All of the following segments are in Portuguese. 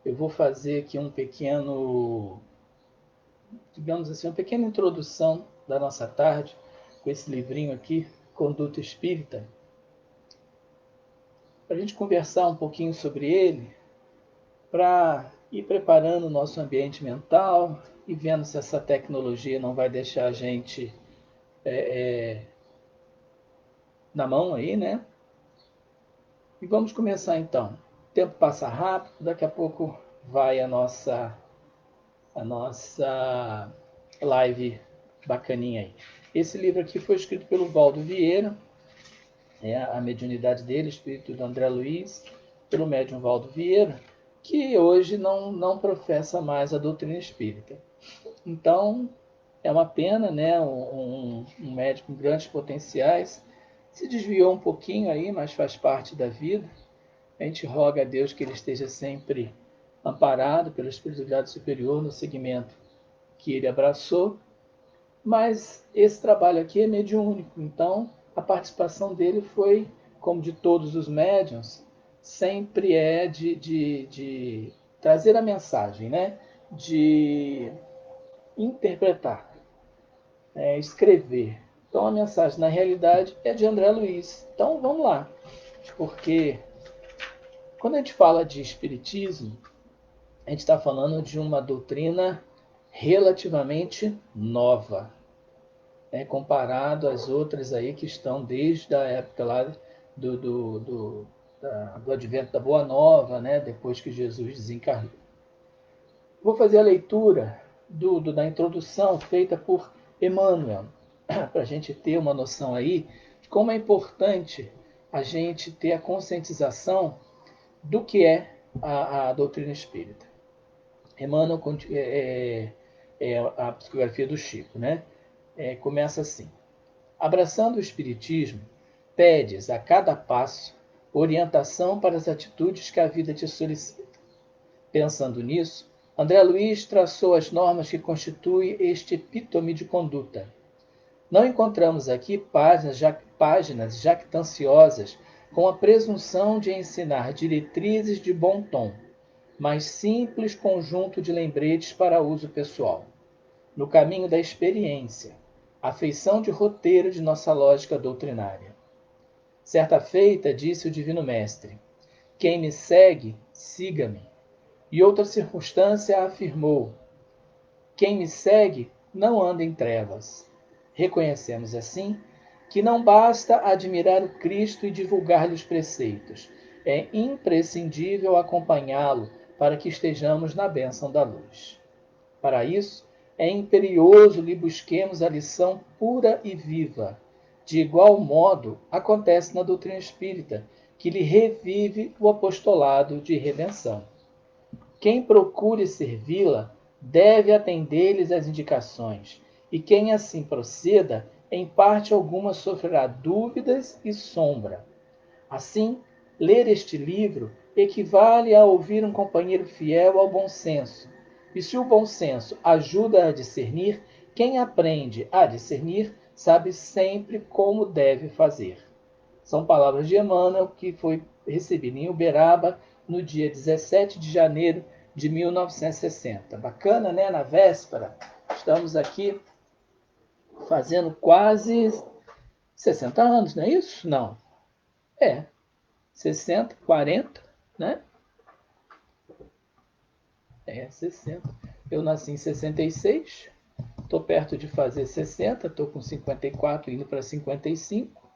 eu vou fazer aqui digamos assim, uma pequena introdução da nossa tarde com esse livrinho aqui, Conduta Espírita, para a gente conversar um pouquinho sobre ele, para ir preparando o nosso ambiente mental e vendo se essa tecnologia não vai deixar a gente na mão aí, né? E vamos começar então. O tempo passa rápido, daqui a pouco vai a nossa live bacaninha aí. Esse livro aqui foi escrito pelo Valdo Vieira, a mediunidade dele, espírito do André Luiz, pelo médium Valdo Vieira, que hoje não professa mais a doutrina espírita. Então, é uma pena, né? Um médico com grandes potenciais se desviou um pouquinho aí, mas faz parte da vida. A gente roga a Deus que ele esteja sempre amparado pela espiritualidade superior no segmento que ele abraçou, mas esse trabalho aqui é mediúnico, então a participação dele foi, como de todos os médiuns, sempre é de trazer a mensagem, né? De interpretar, escrever. Então a mensagem, na realidade, é de André Luiz. Então vamos lá, porque quando a gente fala de espiritismo, a gente está falando de uma doutrina relativamente nova, comparado às outras aí que estão desde a época lá do advento da Boa Nova, né, depois que Jesus desencarnou. Vou fazer a leitura da introdução feita por Emmanuel, para a gente ter uma noção aí de como é importante a gente ter a conscientização do que é a doutrina espírita. Emmanuel é a psicografia do Chico, né? Começa assim: abraçando o Espiritismo, pedes a cada passo orientação para as atitudes que a vida te solicita. Pensando nisso, André Luiz traçou as normas que constituem este epítome de conduta. Não encontramos aqui páginas jactanciosas com a presunção de ensinar diretrizes de bom tom, mas simples conjunto de lembretes para uso pessoal. No caminho da experiência, a feição de roteiro de nossa lógica doutrinária. Certa feita, disse o Divino Mestre: quem me segue, siga-me. E outra circunstância afirmou: quem me segue não anda em trevas. Reconhecemos assim que não basta admirar o Cristo e divulgar-lhe os preceitos. É imprescindível acompanhá-lo para que estejamos na bênção da luz. Para isso, é imperioso lhe busquemos a lição pura e viva. De igual modo, acontece na doutrina espírita, que lhe revive o apostolado de redenção. Quem procure servi-la deve atender-lhes as indicações, e quem assim proceda, em parte alguma sofrerá dúvidas e sombra. Assim, ler este livro equivale a ouvir um companheiro fiel ao bom senso. E se o bom senso ajuda a discernir, quem aprende a discernir sabe sempre como deve fazer. São palavras de Emmanuel, que foi recebido em Uberaba no dia 17 de janeiro de 1960. Bacana, né? Na véspera, estamos aqui fazendo quase 60 anos, não é isso? Não. 60, 40, né? 60. Eu nasci em 66, estou perto de fazer 60, estou com 54 indo para 55.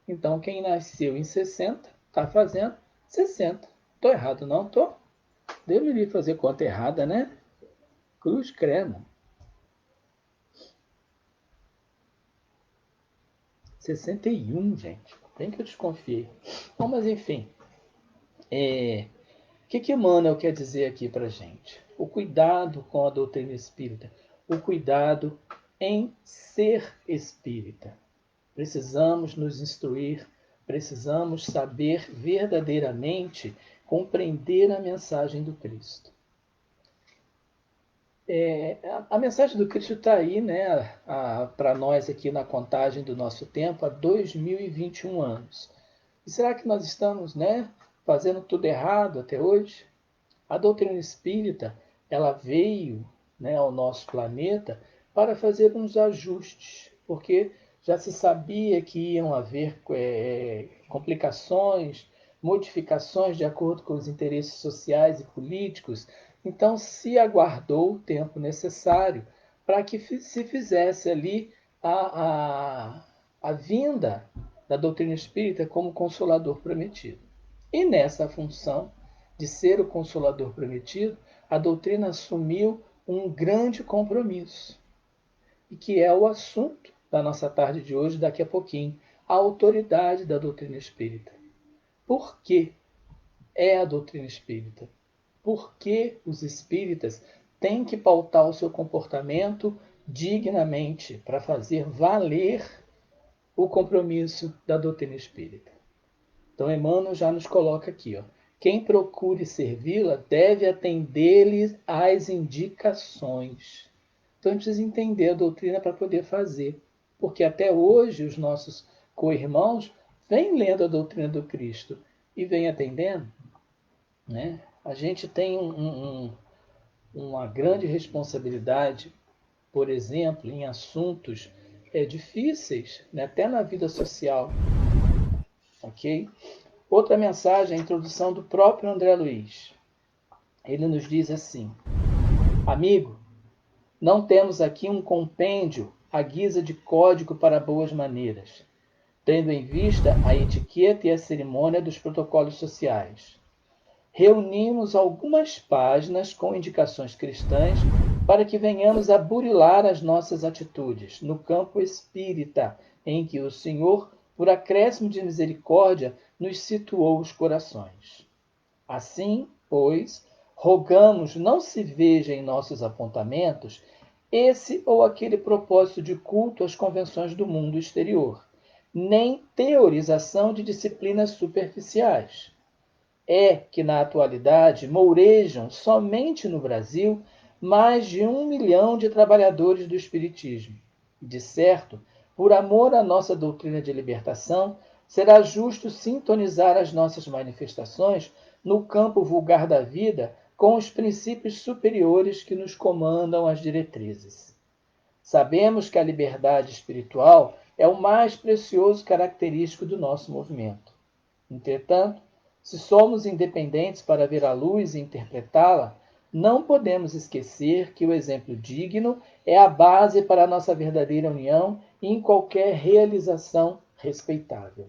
Então, quem nasceu em 60 está fazendo 60. Estou errado, não? Estou? Deveria fazer conta errada, né? Cruz crema. 61, gente. Bem que eu desconfiei. Bom, mas enfim. O que Emmanuel quer dizer aqui para gente? O cuidado com a doutrina espírita. O cuidado em ser espírita. Precisamos nos instruir, precisamos saber verdadeiramente compreender a mensagem do Cristo. A mensagem do Cristo está aí, né, para nós aqui na contagem do nosso tempo, há 2021 anos. E será que nós estamos, né, fazendo tudo errado até hoje? A doutrina espírita, ela veio, né, ao nosso planeta para fazer uns ajustes, porque já se sabia que iam haver complicações, modificações de acordo com os interesses sociais e políticos. Então se aguardou o tempo necessário para que se fizesse ali a vinda da doutrina espírita como consolador prometido. E nessa função de ser o consolador prometido, a doutrina assumiu um grande compromisso, e que é o assunto da nossa tarde de hoje, daqui a pouquinho, a autoridade da doutrina espírita. Por que é a doutrina espírita? Por que os espíritas têm que pautar o seu comportamento dignamente para fazer valer o compromisso da doutrina espírita? Então, Emmanuel já nos coloca aqui, ó. Quem procure servi-la deve atender-lhe às indicações. Então, a gente precisa entender a doutrina para poder fazer. Porque até hoje os nossos co-irmãos vêm lendo a doutrina do Cristo e vêm atendendo. Né? A gente tem uma grande responsabilidade, por exemplo, em assuntos difíceis, né? Até na vida social. Ok? Outra mensagem, a introdução do próprio André Luiz. Ele nos diz assim: amigo, não temos aqui um compêndio à guisa de código para boas maneiras, tendo em vista a etiqueta e a cerimônia dos protocolos sociais. Reunimos algumas páginas com indicações cristãs para que venhamos a burilar as nossas atitudes no campo espírita, em que o Senhor, por acréscimo de misericórdia, nos situou os corações. Assim, pois, rogamos não se veja em nossos apontamentos esse ou aquele propósito de culto às convenções do mundo exterior, nem teorização de disciplinas superficiais. É que, na atualidade, mourejam somente no Brasil mais de 1 milhão de trabalhadores do Espiritismo. De certo, por amor à nossa doutrina de libertação, será justo sintonizar as nossas manifestações no campo vulgar da vida com os princípios superiores que nos comandam as diretrizes. Sabemos que a liberdade espiritual é o mais precioso característico do nosso movimento. Entretanto, se somos independentes para ver a luz e interpretá-la, não podemos esquecer que o exemplo digno é a base para a nossa verdadeira união em qualquer realização respeitável.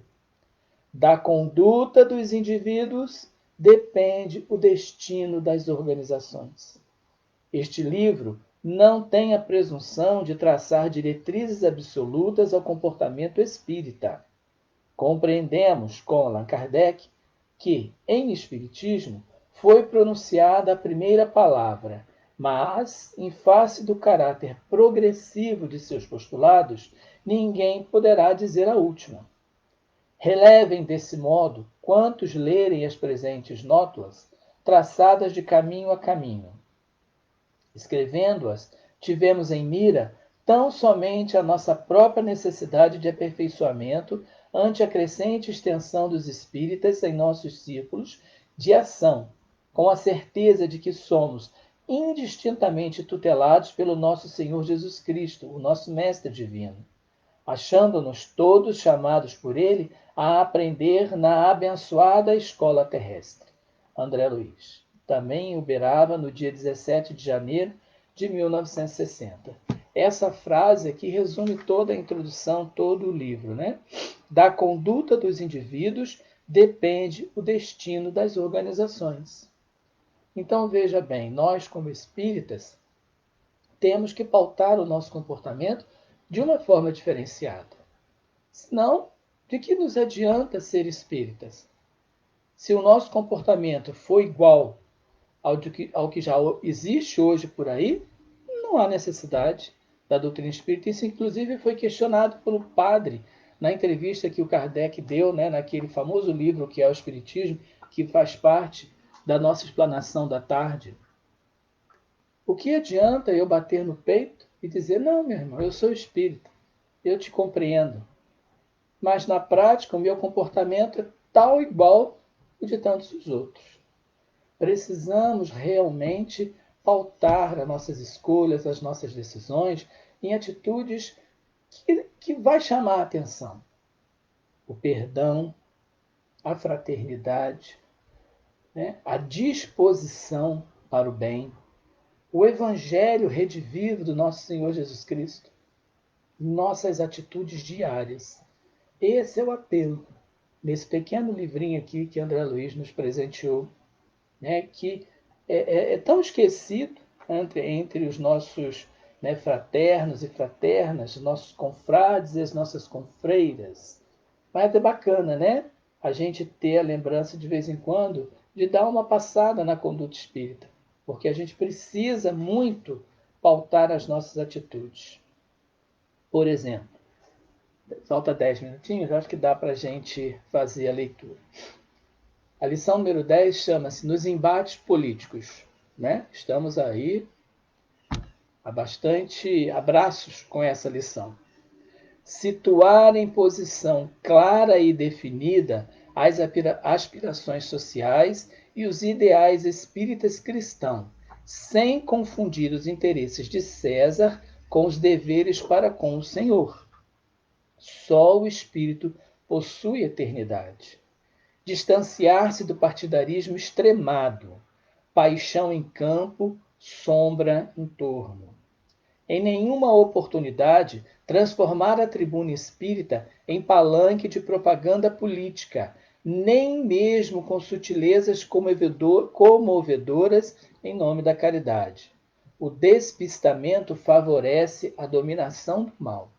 Da conduta dos indivíduos depende o destino das organizações. Este livro não tem a presunção de traçar diretrizes absolutas ao comportamento espírita. Compreendemos, com Allan Kardec, que, em Espiritismo, foi pronunciada a primeira palavra, mas, em face do caráter progressivo de seus postulados, ninguém poderá dizer a última. Relevem desse modo quantos lerem as presentes nótulas, traçadas de caminho a caminho. Escrevendo-as, tivemos em mira tão somente a nossa própria necessidade de aperfeiçoamento ante a crescente extensão dos espíritas em nossos círculos de ação, com a certeza de que somos indistintamente tutelados pelo nosso Senhor Jesus Cristo, o nosso Mestre Divino, achando-nos todos chamados por Ele a aprender na abençoada escola terrestre. André Luiz. Também em Uberaba, no dia 17 de janeiro de 1960. Essa frase aqui resume toda a introdução, todo o livro, né? Da conduta dos indivíduos depende o destino das organizações. Então, veja bem, nós, como espíritas, temos que pautar o nosso comportamento de uma forma diferenciada. Senão, de que nos adianta ser espíritas? Se o nosso comportamento for igual ao que já existe hoje por aí, não há necessidade da doutrina espírita. Isso, inclusive, foi questionado pelo padre na entrevista que o Kardec deu, né, naquele famoso livro que é o Espiritismo, que faz parte da nossa explanação da tarde. O que adianta eu bater no peito e dizer, não, meu irmão, eu sou espírita, eu te compreendo. Mas, na prática, o meu comportamento é tal igual o de tantos outros. Precisamos realmente pautar as nossas escolhas, as nossas decisões em atitudes que vai chamar a atenção. O perdão, a fraternidade, né? A disposição para o bem, o evangelho redivivo do nosso Senhor Jesus Cristo, nossas atitudes diárias. Esse é o apelo nesse pequeno livrinho aqui que André Luiz nos presenteou, né? Que é tão esquecido entre os nossos, né, fraternos e fraternas, nossos confrades e as nossas confreiras. Mas é bacana, né? A gente ter a lembrança de vez em quando de dar uma passada na conduta espírita, porque a gente precisa muito pautar as nossas atitudes. Por exemplo, falta 10 minutinhos, acho que dá para a gente fazer a leitura. A lição número 10 chama-se Nos Embates Políticos. Né? Estamos aí há bastante abraços com essa lição. Situar em posição clara e definida as aspirações sociais e os ideais espíritas cristãos, sem confundir os interesses de César com os deveres para com o Senhor. Só o espírito possui eternidade. Distanciar-se do partidarismo extremado, paixão em campo, sombra em torno. Em nenhuma oportunidade transformar a tribuna espírita em palanque de propaganda política, nem mesmo com sutilezas comovedoras em nome da caridade. O despistamento favorece a dominação do mal.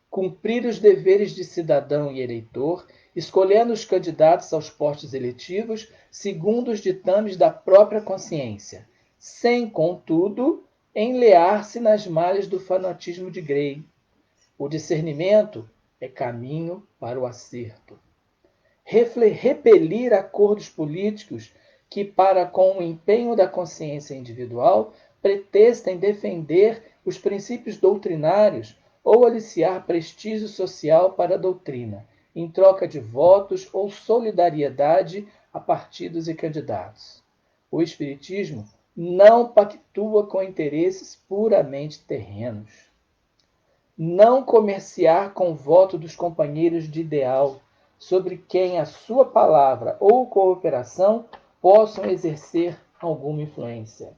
Cumprir os deveres de cidadão e eleitor, escolhendo os candidatos aos postos eletivos segundo os ditames da própria consciência, sem, contudo, enlear-se nas malhas do fanatismo de Grey. O discernimento é caminho para o acerto. Repelir acordos políticos que, para com o empenho da consciência individual, pretextem defender os princípios doutrinários ou aliciar prestígio social para a doutrina, em troca de votos ou solidariedade a partidos e candidatos. O Espiritismo não pactua com interesses puramente terrenos. Não comerciar com o voto dos companheiros de ideal, sobre quem a sua palavra ou cooperação possam exercer alguma influência.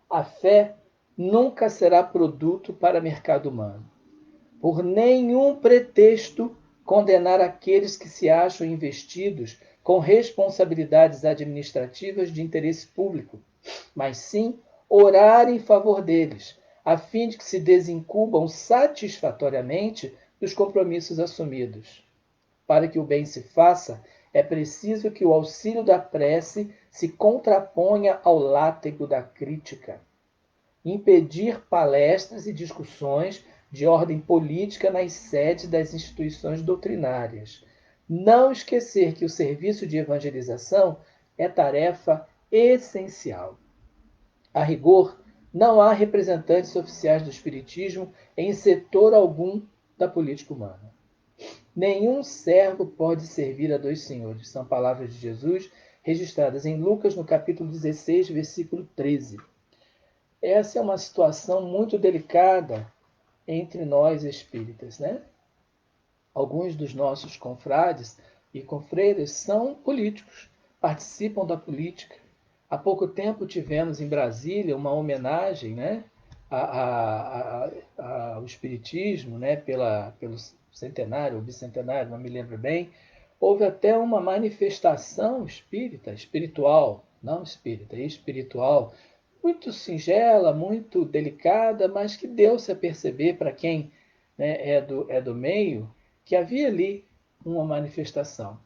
A fé nunca será produto para mercado humano. Por nenhum pretexto condenar aqueles que se acham investidos com responsabilidades administrativas de interesse público, mas sim orar em favor deles, a fim de que se desincumbam satisfatoriamente dos compromissos assumidos. Para que o bem se faça, é preciso que o auxílio da prece se contraponha ao látego da crítica. Impedir palestras e discussões de ordem política nas sedes das instituições doutrinárias. Não esquecer que o serviço de evangelização é tarefa essencial. A rigor, não há representantes oficiais do Espiritismo em setor algum da política humana. Nenhum servo pode servir a dois senhores. São palavras de Jesus registradas em Lucas, no capítulo 16, versículo 13. Essa é uma situação muito delicada entre nós espíritas, né? Alguns dos nossos confrades e confreiras são políticos, participam da política. Há pouco tempo tivemos em Brasília uma homenagem, né, ao Espiritismo, né, pelo centenário ou bicentenário, não me lembro bem. Houve até uma manifestação espírita, espiritual, não espírita, espiritual, muito singela, muito delicada, mas que deu-se a perceber para quem, né, é do meio, que havia ali uma manifestação.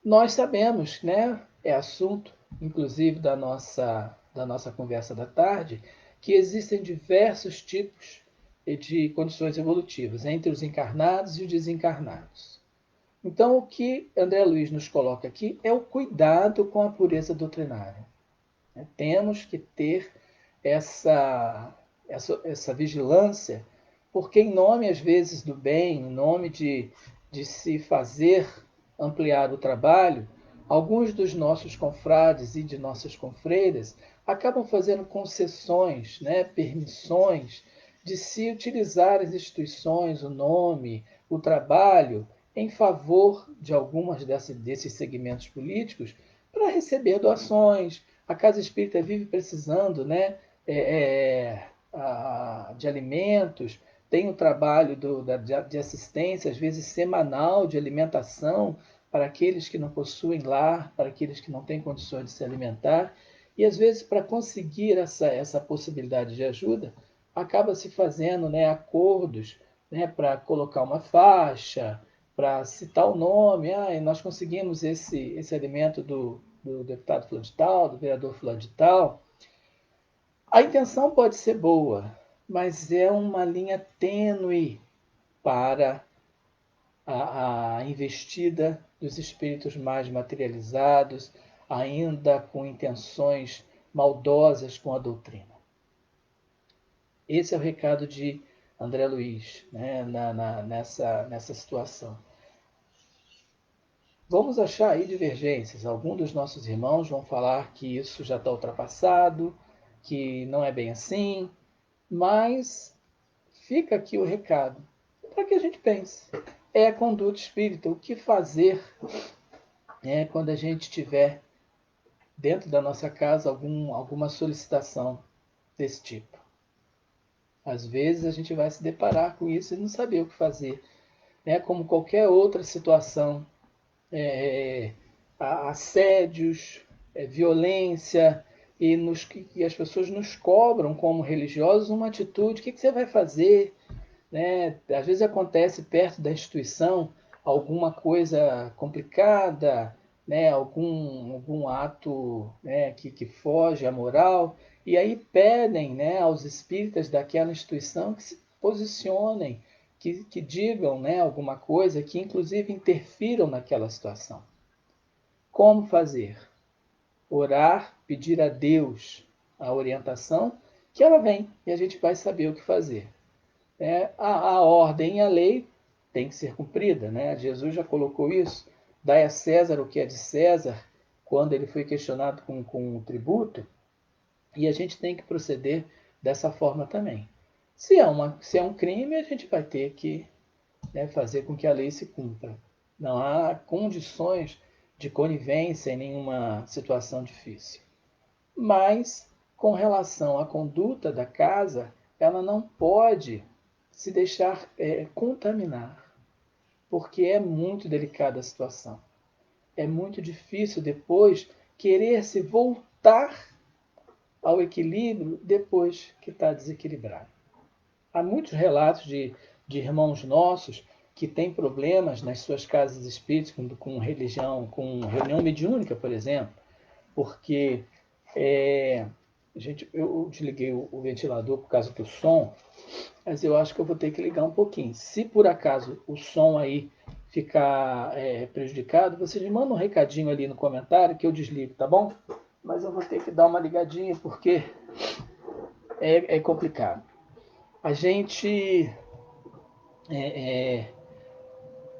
Nós sabemos, né, é assunto, inclusive, da nossa conversa da tarde, que existem diversos tipos de condições evolutivas entre os encarnados e os desencarnados. Então, o que André Luiz nos coloca aqui é o cuidado com a pureza doutrinária. Temos que ter essa vigilância, porque em nome, às vezes, do bem, em nome de se fazer ampliar o trabalho, Alguns dos nossos confrades e de nossas confreiras acabam fazendo concessões, né, permissões de se utilizar as instituições, o nome, o trabalho, em favor de algumas desses segmentos políticos para receber doações. A Casa Espírita vive precisando, né, de alimentos, tem o trabalho de assistência, às vezes semanal, de alimentação para aqueles que não possuem lar, para aqueles que não têm condições de se alimentar. E às vezes, para conseguir essa possibilidade de ajuda, acaba se fazendo, né, acordos, né, para colocar uma faixa, para citar o nome. Nós conseguimos esse alimento do deputado fulano de tal, do vereador fulano de tal. A intenção pode ser boa, mas é uma linha tênue para a investida dos espíritos mais materializados, ainda com intenções maldosas com a doutrina. Esse é o recado de André Luiz, né, nessa situação. Vamos achar aí divergências. Alguns dos nossos irmãos vão falar que isso já está ultrapassado, que não é bem assim, mas fica aqui o recado para que a gente pense. É a conduta espírita, o que fazer, né, quando a gente tiver dentro da nossa casa alguma solicitação desse tipo. Às vezes a gente vai se deparar com isso e não saber o que fazer, né? Como qualquer outra situação, assédios, violência, e as pessoas nos cobram como religiosos uma atitude. O que você vai fazer? Né? Às vezes acontece perto da instituição alguma coisa complicada, né? algum ato, né, que foge à moral, e aí pedem, né, aos espíritas daquela instituição que se posicionem, que digam, né, alguma coisa, que inclusive interfiram naquela situação. Como fazer? Orar, pedir a Deus a orientação, que ela vem e a gente vai saber o que fazer. A ordem e a lei tem que ser cumprida, né? Jesus já colocou isso. Dai a César o que é de César, quando ele foi questionado com o tributo, e a gente tem que proceder dessa forma também. Se é um crime, a gente vai ter que, né, fazer com que a lei se cumpra. Não há condições de conivência em nenhuma situação difícil. Mas, com relação à conduta da casa, ela não pode se deixar contaminar, porque é muito delicada a situação. É muito difícil depois querer se voltar ao equilíbrio depois que está desequilibrado. Há muitos relatos de irmãos nossos que têm problemas nas suas casas espíritas com religião, com reunião mediúnica, por exemplo, porque eu desliguei o ventilador por causa do som, mas eu acho que eu vou ter que ligar um pouquinho. Se por acaso o som aí ficar prejudicado, vocês me mandam um recadinho ali no comentário que eu desligo, tá bom? Mas eu vou ter que dar uma ligadinha porque é complicado. A gente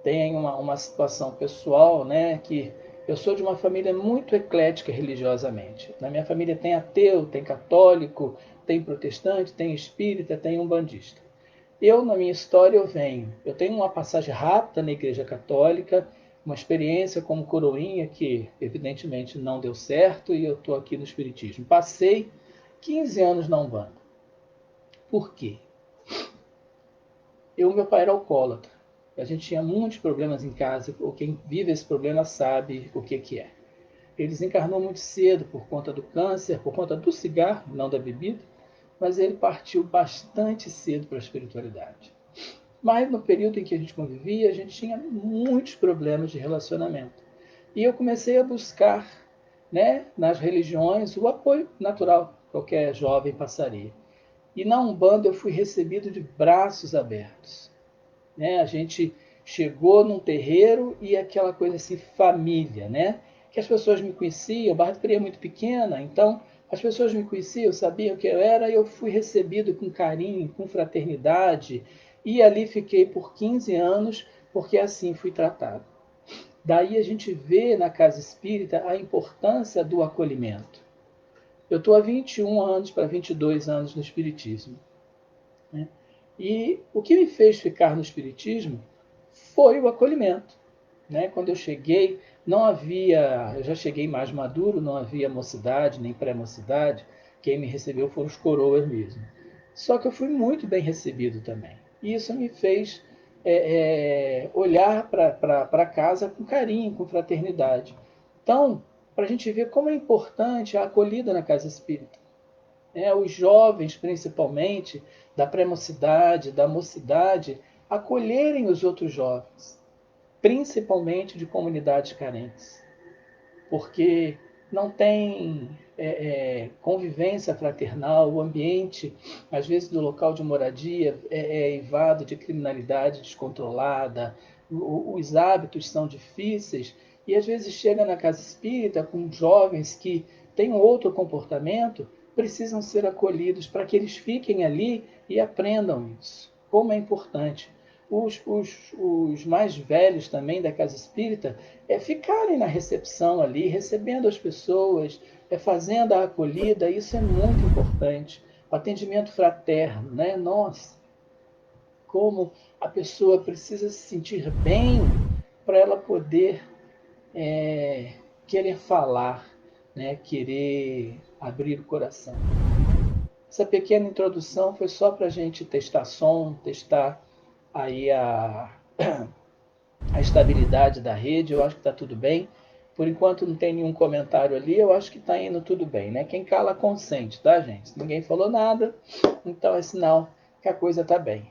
tem uma situação pessoal, né, que eu sou de uma família muito eclética religiosamente. Na minha família tem ateu, tem católico, tem protestante, tem espírita, tem umbandista. Na minha história, eu tenho uma passagem rápida na Igreja Católica, uma experiência como coroinha que evidentemente não deu certo e eu estou aqui no Espiritismo. Passei 15 anos na Umbanda. Por quê? Meu pai era alcoólatra. A gente tinha muitos problemas em casa. Quem vive esse problema sabe o que é. Ele desencarnou muito cedo por conta do câncer, por conta do cigarro, não da bebida, mas ele partiu bastante cedo para a espiritualidade. Mas no período em que a gente convivia, a gente tinha muitos problemas de relacionamento. E eu comecei a buscar, né, nas religiões o apoio natural que qualquer jovem passaria. E na Umbanda eu fui recebido de braços abertos. Né? A gente chegou num terreiro e aquela coisa assim, família, né? Que as pessoas me conheciam, Barra do Piraí é muito pequena, então as pessoas me conheciam, sabiam quem eu era, e eu fui recebido com carinho, com fraternidade, e ali fiquei por 15 anos, porque assim fui tratado. Daí a gente vê na casa espírita a importância do acolhimento. Eu estou há 21 anos para 22 anos no espiritismo, né? E o que me fez ficar no espiritismo foi o acolhimento, né? Quando eu cheguei, não havia, eu já cheguei mais maduro, não havia mocidade nem pré-mocidade. Quem me recebeu foram os coroas mesmo. Só que eu fui muito bem recebido também. E isso me fez olhar para casa com carinho, com fraternidade. Então, para a gente ver como é importante a acolhida na casa espírita. Os jovens, principalmente, da pré-mocidade, da mocidade, acolherem os outros jovens, principalmente de comunidades carentes, porque não tem convivência fraternal, o ambiente, às vezes, do local de moradia é eivado de criminalidade descontrolada, os hábitos são difíceis, e às vezes chega na casa espírita com jovens que têm um outro comportamento, precisam ser acolhidos para que eles fiquem ali e aprendam isso. Como é importante os mais velhos também da casa espírita ficarem na recepção ali, recebendo as pessoas, fazendo a acolhida, isso é muito importante. O atendimento fraterno, né? Nossa, como a pessoa precisa se sentir bem para ela poder querer falar, né? Querer abrir o coração. Essa pequena introdução foi só para a gente testar som, testar aí a estabilidade da rede. Eu acho que está tudo bem. Por enquanto não tem nenhum comentário ali, eu acho que está indo tudo bem, né? Quem cala consente, tá, gente? Se ninguém falou nada, então é sinal que a coisa está bem.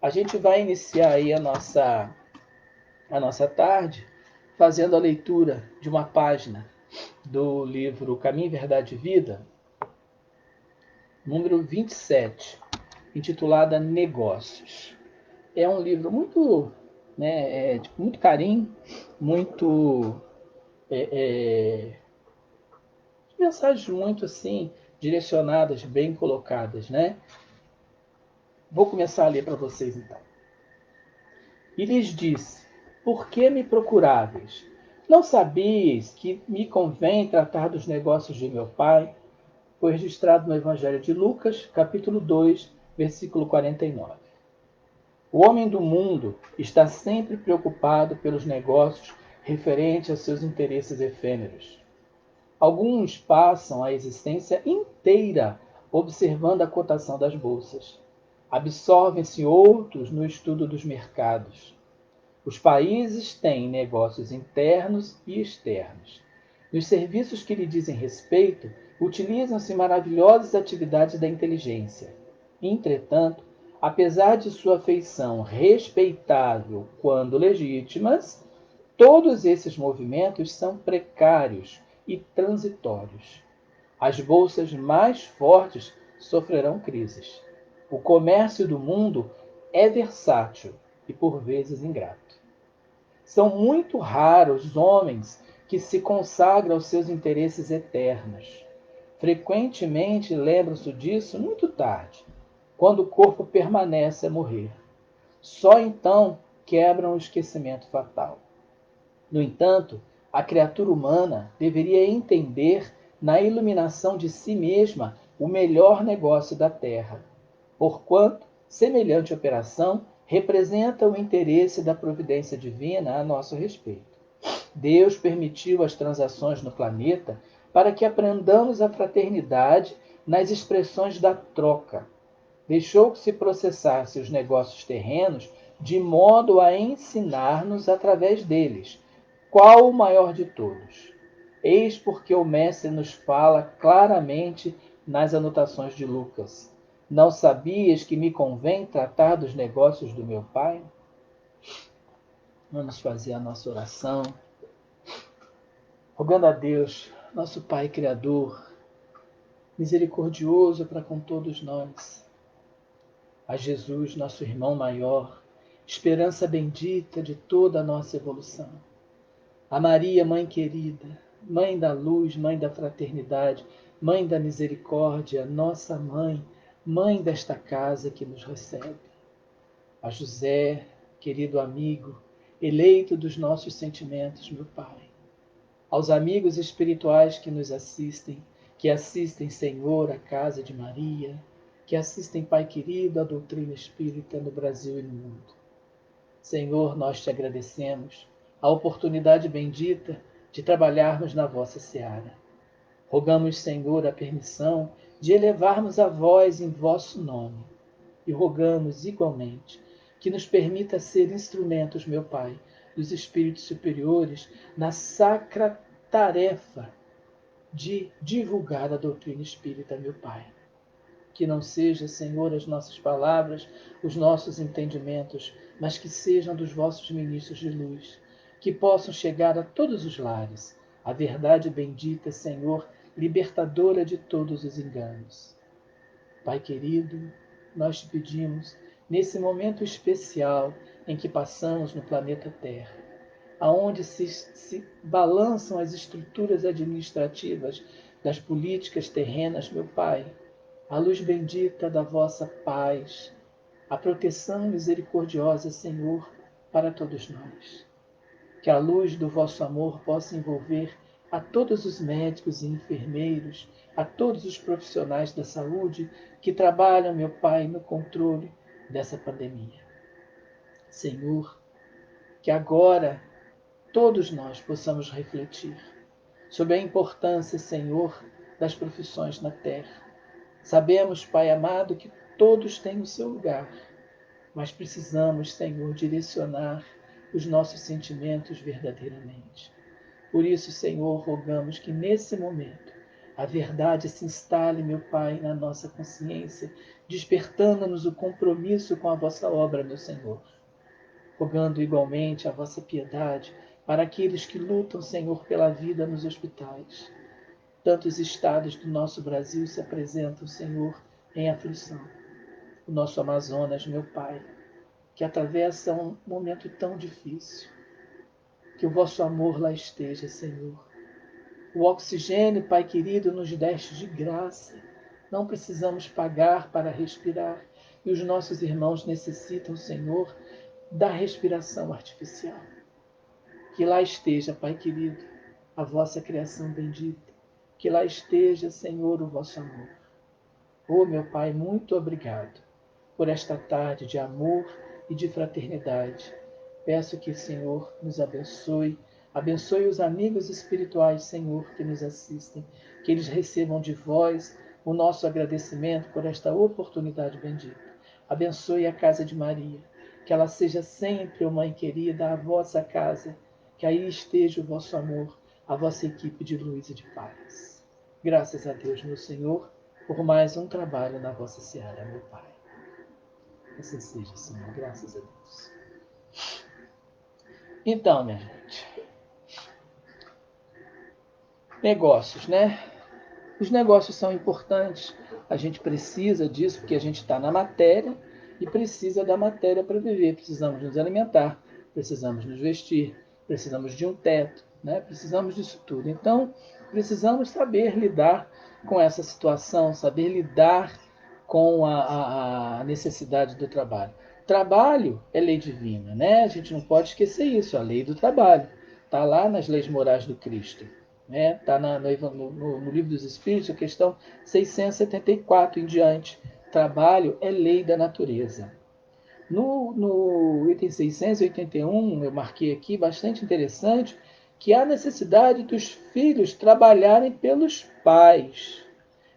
A gente vai iniciar aí a nossa tarde fazendo a leitura de uma página do livro Caminho, Verdade e Vida, número 27, intitulada Negócios. É um livro muito, né, de muito carinho, muito mensagens muito assim direcionadas, bem colocadas, né? Vou começar a ler para vocês então. E lhes disse: Por que me procuráveis? Não sabíeis que me convém tratar dos negócios de meu pai? Foi registrado no Evangelho de Lucas, capítulo 2, versículo 49. O homem do mundo está sempre preocupado pelos negócios referentes a seus interesses efêmeros. Alguns passam a existência inteira observando a cotação das bolsas. Absorvem-se outros no estudo dos mercados. Os países têm negócios internos e externos. Nos serviços que lhe dizem respeito, utilizam-se maravilhosas atividades da inteligência. Entretanto, apesar de sua feição respeitável quando legítimas, todos esses movimentos são precários e transitórios. As bolsas mais fortes sofrerão crises. O comércio do mundo é versátil e por vezes ingrato. São muito raros os homens que se consagram aos seus interesses eternos. Frequentemente lembram-se disso muito tarde, quando o corpo permanece a morrer. Só então quebram o esquecimento fatal. No entanto, a criatura humana deveria entender na iluminação de si mesma o melhor negócio da terra, porquanto semelhante operação representa o interesse da providência divina a nosso respeito. Deus permitiu as transações no planeta para que aprendamos a fraternidade nas expressões da troca. Deixou que se processasse os negócios terrenos de modo a ensinar-nos através deles qual o maior de todos. Eis porque o mestre nos fala claramente nas anotações de Lucas. Não sabias que me convém tratar dos negócios do meu pai? Vamos fazer a nossa oração, rogando a Deus, nosso Pai Criador, misericordioso para com todos nós, a Jesus, nosso irmão maior, esperança bendita de toda a nossa evolução, a Maria, Mãe querida, Mãe da luz, Mãe da fraternidade, Mãe da misericórdia, nossa Mãe, Mãe desta casa que nos recebe, a José, querido amigo, eleito dos nossos sentimentos, meu Pai. Aos amigos espirituais que assistem, Senhor, a Casa de Maria, que assistem, Pai querido, a doutrina espírita no Brasil e no mundo. Senhor, nós te agradecemos a oportunidade bendita de trabalharmos na vossa seara. Rogamos, Senhor, a permissão de elevarmos a voz em vosso nome e rogamos igualmente que nos permita ser instrumentos, meu Pai, dos espíritos superiores na sacra tarefa de divulgar a doutrina espírita, meu Pai. Que não seja, Senhor, as nossas palavras, os nossos entendimentos, mas que sejam dos vossos ministros de luz, que possam chegar a todos os lares, a verdade bendita, Senhor, libertadora de todos os enganos. Pai querido, nós te pedimos, nesse momento especial em que passamos no planeta Terra, aonde se balançam as estruturas administrativas das políticas terrenas, meu Pai, a luz bendita da vossa paz, a proteção misericordiosa, Senhor, para todos nós. Que a luz do vosso amor possa envolver a todos os médicos e enfermeiros, a todos os profissionais da saúde que trabalham, meu Pai, no controle dessa pandemia. Senhor, que agora todos nós possamos refletir sobre a importância, Senhor, das profissões na terra. Sabemos, Pai amado, que todos têm o seu lugar, mas precisamos, Senhor, direcionar os nossos sentimentos verdadeiramente. Por isso, Senhor, rogamos que nesse momento a verdade se instale, meu Pai, na nossa consciência, despertando-nos o compromisso com a vossa obra, meu Senhor. Rogando igualmente a vossa piedade para aqueles que lutam, Senhor, pela vida nos hospitais. Tantos estados do nosso Brasil se apresentam, Senhor, em aflição. O nosso Amazonas, meu Pai, que atravessa um momento tão difícil. Que o vosso amor lá esteja, Senhor. O oxigênio, Pai querido, nos deste de graça. Não precisamos pagar para respirar. E os nossos irmãos necessitam, Senhor, da respiração artificial. Que lá esteja, Pai querido, a vossa criação bendita. Que lá esteja, Senhor, o vosso amor. Oh, meu Pai, muito obrigado por esta tarde de amor e de fraternidade. Peço que o Senhor nos abençoe. Abençoe os amigos espirituais, Senhor, que nos assistem. Que eles recebam de vós o nosso agradecimento por esta oportunidade bendita. Abençoe a casa de Maria. Que ela seja sempre, oh Mãe querida, a vossa casa. Que aí esteja o vosso amor, a vossa equipe de luz e de paz. Graças a Deus, meu Senhor, por mais um trabalho na vossa seara, meu Pai. Assim seja, Senhor. Graças a Deus. Então, minha gente. Negócios, né? Os negócios são importantes. A gente precisa disso porque a gente está na matéria e precisa da matéria para viver. Precisamos nos alimentar, precisamos nos vestir, precisamos de um teto, né? Precisamos disso tudo. Então, precisamos saber lidar com essa situação, saber lidar com a necessidade do trabalho. Trabalho é lei divina, né? A gente não pode esquecer isso, a lei do trabalho. Está lá nas leis morais do Cristo. Está no Livro dos Espíritos, a questão 674 em diante. Trabalho é lei da natureza. No item 681, eu marquei aqui, bastante interessante, que há necessidade dos filhos trabalharem pelos pais.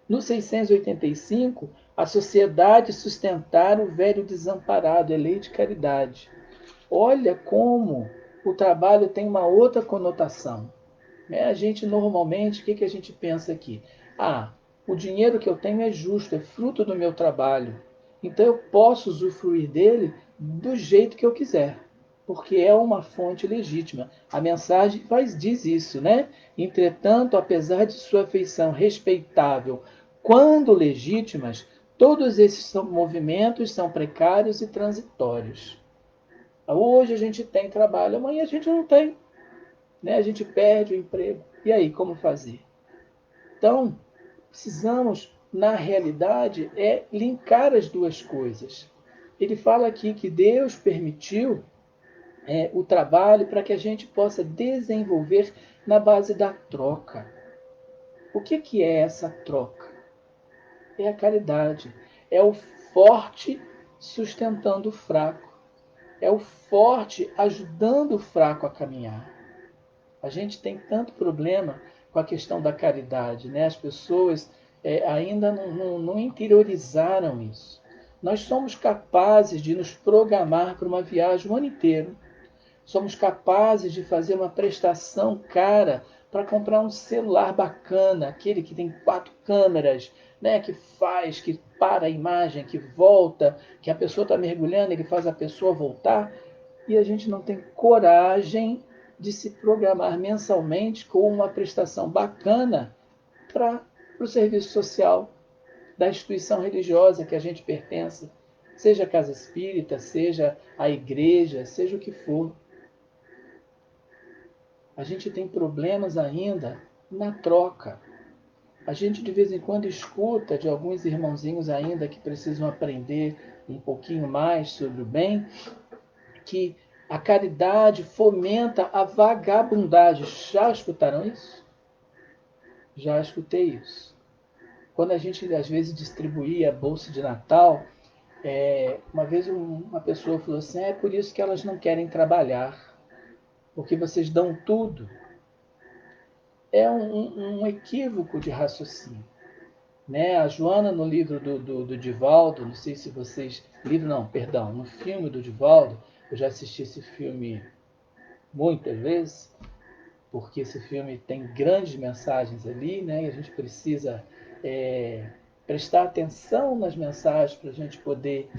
No 685, a sociedade sustentar o velho desamparado, é lei de caridade. Olha como o trabalho tem uma outra conotação. A gente normalmente, o que a gente pensa aqui? Ah, o dinheiro que eu tenho é justo, é fruto do meu trabalho. Então eu posso usufruir dele do jeito que eu quiser, porque é uma fonte legítima. A mensagem diz isso, né? Entretanto, apesar de sua feição respeitável, quando legítimas, todos esses movimentos são precários e transitórios. Hoje a gente tem trabalho, amanhã a gente não tem. Né? A gente perde o emprego. E aí, como fazer? Então, precisamos, na realidade, linkar as duas coisas. Ele fala aqui que Deus permitiu o trabalho para que a gente possa desenvolver na base da troca. O que é essa troca? É a caridade, é o forte sustentando o fraco, é o forte ajudando o fraco a caminhar. A gente tem tanto problema com a questão da caridade, né? As pessoas ainda não interiorizaram isso. Nós somos capazes de nos programar para uma viagem o ano inteiro. Somos capazes de fazer uma prestação cara para comprar um celular bacana, aquele que tem 4 câmeras, né, que faz, que para a imagem, que volta, que a pessoa está mergulhando, ele faz a pessoa voltar, e a gente não tem coragem de se programar mensalmente com uma prestação bacana para o serviço social da instituição religiosa que a gente pertence, seja a casa espírita, seja a igreja, seja o que for. A gente tem problemas ainda na troca. A gente de vez em quando escuta de alguns irmãozinhos ainda que precisam aprender um pouquinho mais sobre o bem, que a caridade fomenta a vagabundagem. Já escutaram isso? Já escutei isso. Quando a gente às vezes distribuía a bolsa de Natal, uma vez uma pessoa falou assim: é por isso que elas não querem trabalhar, porque vocês dão tudo. É um equívoco de raciocínio. Né? A Joana, no livro do Divaldo, não sei se vocês. Livro não, perdão, no filme do Divaldo, eu já assisti esse filme muitas vezes, porque esse filme tem grandes mensagens ali, né? E a gente precisa prestar atenção nas mensagens para a gente poder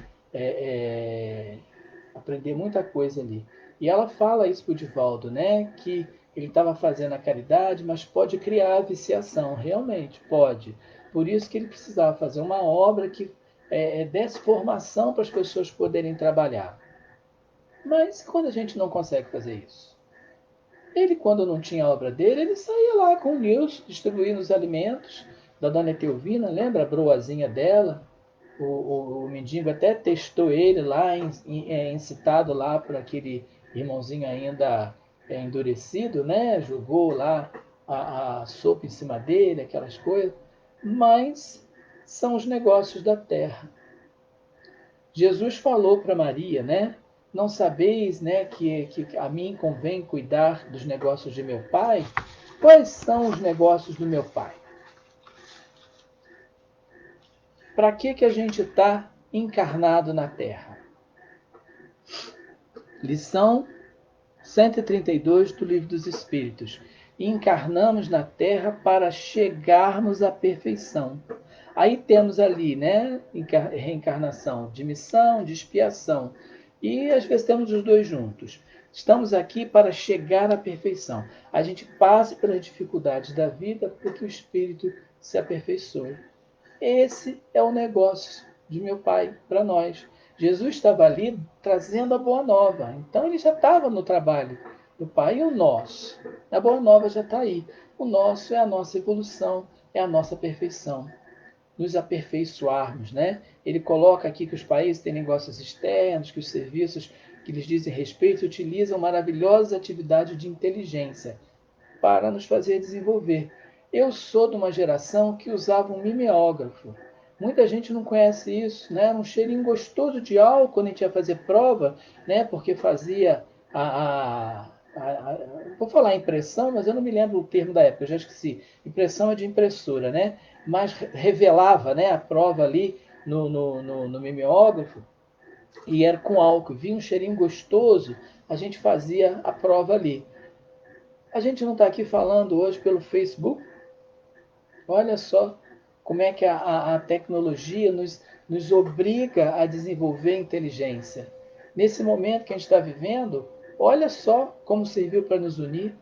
aprender muita coisa ali. E ela fala isso para o Divaldo, né? Que ele estava fazendo a caridade, mas pode criar a viciação, realmente pode. Por isso que ele precisava fazer uma obra que desse formação para as pessoas poderem trabalhar. Mas quando a gente não consegue fazer isso? Ele, quando não tinha a obra dele, ele saía lá com o Nilson, distribuindo os alimentos da dona Etelvina, lembra a broazinha dela? O mendigo até testou ele lá, incitado lá por aquele irmãozinho ainda endurecido, né? Jogou lá a sopa em cima dele, aquelas coisas. Mas são os negócios da terra. Jesus falou para Maria, né? Não sabeis, né, que a mim convém cuidar dos negócios de meu pai? Quais são os negócios do meu pai? Para que a gente está encarnado na Terra? Lição 132 do Livro dos Espíritos. Encarnamos na Terra para chegarmos à perfeição. Aí temos ali, né, reencarnação de missão, de expiação. E às vezes temos os dois juntos. Estamos aqui para chegar à perfeição. A gente passa pelas dificuldades da vida para que o espírito se aperfeiçoe. Esse é o negócio de meu pai para nós. Jesus estava ali trazendo a boa nova. Então ele já estava no trabalho do pai e o nosso. A boa nova já está aí. O nosso é a nossa evolução, é a nossa perfeição. Nos aperfeiçoarmos, né? Ele coloca aqui que os países têm negócios externos, que os serviços que lhes dizem respeito utilizam maravilhosas atividades de inteligência para nos fazer desenvolver. Eu sou de uma geração que usava um mimeógrafo. Muita gente não conhece isso, né? Um cheirinho gostoso de álcool quando a gente ia fazer prova, né? Porque fazia vou falar impressão, mas eu não me lembro o termo da época, eu já esqueci. Impressão é de impressora, né? Mas revelava, né, a prova ali no mimeógrafo e era com álcool. Vinha um cheirinho gostoso, a gente fazia a prova ali. A gente não está aqui falando hoje pelo Facebook? Olha só como é que a tecnologia nos obriga a desenvolver inteligência. Nesse momento que a gente está vivendo, olha só como serviu para nos unir.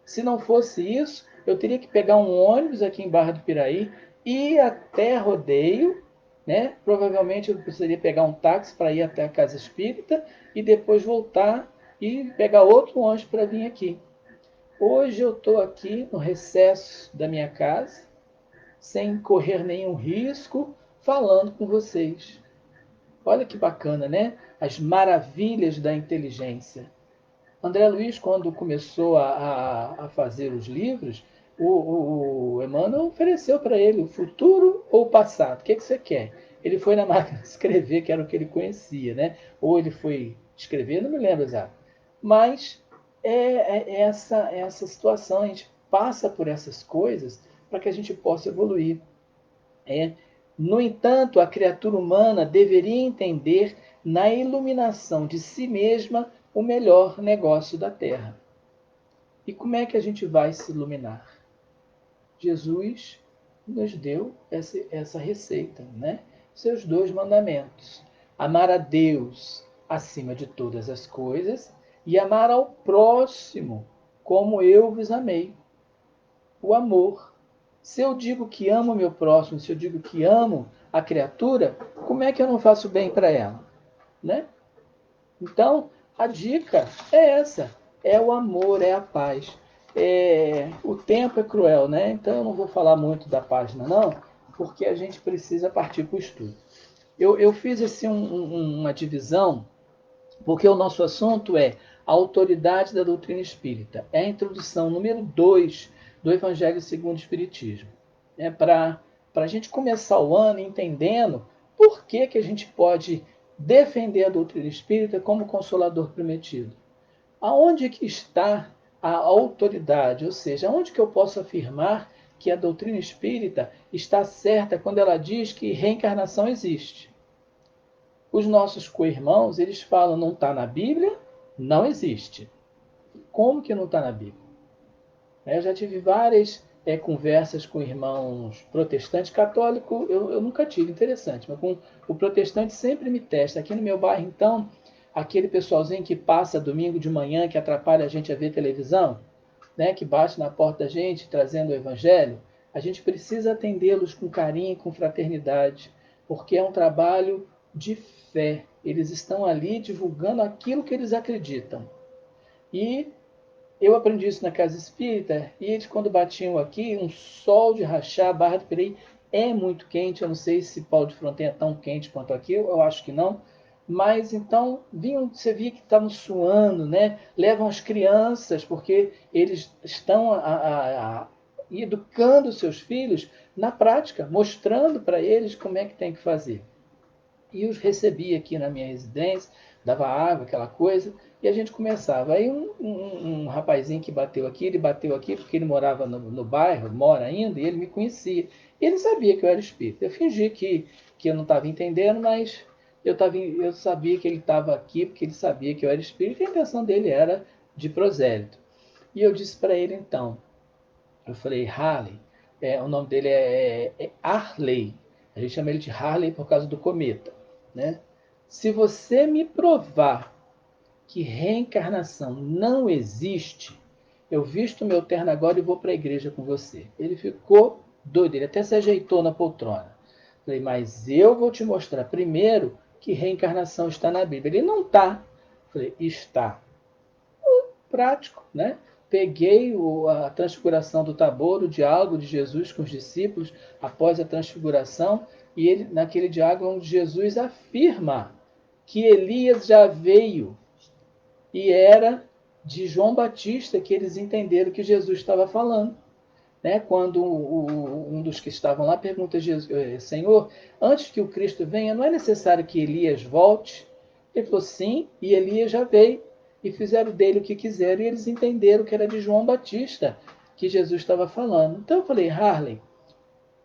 Se não fosse isso, eu teria que pegar um ônibus aqui em Barra do Piraí, ir até Rodeio, né? Provavelmente eu precisaria pegar um táxi para ir até a Casa Espírita e depois voltar e pegar outro ônibus para vir aqui. Hoje eu estou aqui no recesso da minha casa, sem correr nenhum risco, falando com vocês. Olha que bacana, né? As maravilhas da inteligência. André Luiz, quando começou a fazer os livros, o Emmanuel ofereceu para ele o futuro ou o passado. O que você quer? Ele foi na máquina de escrever, que era o que ele conhecia, né? Ou ele foi escrever, não me lembro exato. Mas é essa situação, a gente passa por essas coisas para que a gente possa evoluir. É. No entanto, a criatura humana deveria entender na iluminação de si mesma o melhor negócio da Terra. E como é que a gente vai se iluminar? Jesus nos deu essa receita, né? Seus 2 mandamentos: amar a Deus acima de todas as coisas e amar ao próximo como eu vos amei. O amor. Se eu digo que amo o meu próximo, se eu digo que amo a criatura, como é que eu não faço bem para ela? Né? Então, a dica é essa: é o amor, é a paz. O tempo é cruel, né? Então eu não vou falar muito da página, não, porque a gente precisa partir para o estudo. Eu fiz assim, uma divisão, porque o nosso assunto é a autoridade da doutrina espírita. É a introdução número 2 do Evangelho segundo o Espiritismo. Para a gente começar o ano entendendo por que a gente pode defender a doutrina espírita como consolador prometido. Aonde que está a autoridade? Ou seja, aonde que eu posso afirmar que a doutrina espírita está certa quando ela diz que reencarnação existe? Os nossos co-irmãos, eles falam, não está na Bíblia, não existe. Como que não está na Bíblia? Eu já tive várias conversas com irmãos protestantes. Católico eu nunca tive, interessante, mas com o protestante sempre me testa. Aqui no meu bairro, então, aquele pessoalzinho que passa domingo de manhã, que atrapalha a gente a ver televisão, né, que bate na porta da gente trazendo o evangelho, a gente precisa atendê-los com carinho e com fraternidade, porque é um trabalho de fé. Eles estão ali divulgando aquilo que eles acreditam. E eu aprendi isso na casa espírita, e eles, quando batiam aqui, um sol de rachar, Barra do Piraí é muito quente. Eu não sei se Paulo de Fronteira é tão quente quanto aqui, eu acho que não. Mas então, você via que estavam suando, né? Levam as crianças, porque eles estão educando seus filhos na prática, mostrando para eles como é que tem que fazer. E os recebia aqui na minha residência, dava água, aquela coisa, e a gente começava. Aí um rapazinho que bateu aqui, ele bateu aqui porque ele morava no bairro, mora ainda, e ele me conhecia. E ele sabia que eu era espírita. Eu fingi que eu não estava entendendo, mas eu sabia que ele estava aqui porque ele sabia que eu era espírita e a intenção dele era de prosélito. E eu disse para ele então, eu falei, Harley, o nome dele é Harley. A gente chama ele de Harley por causa do cometa. Né? Se você me provar que reencarnação não existe, eu visto meu terno agora e vou para a igreja com você. Ele ficou doido, ele até se ajeitou na poltrona. Falei, mas eu vou te mostrar primeiro que reencarnação está na Bíblia. Ele não está. Falei, está. Prático, né? Peguei a transfiguração do Tabor, o diálogo de Jesus com os discípulos após a transfiguração, e ele, naquele diálogo onde Jesus afirma que Elias já veio e era de João Batista que eles entenderam que Jesus estava falando. Né? Quando um dos que estavam lá pergunta a Jesus, Senhor, antes que o Cristo venha, não é necessário que Elias volte? Ele falou, sim, e Elias já veio. E fizeram dele o que quiseram, e eles entenderam que era de João Batista que Jesus estava falando. Então eu falei, Harley,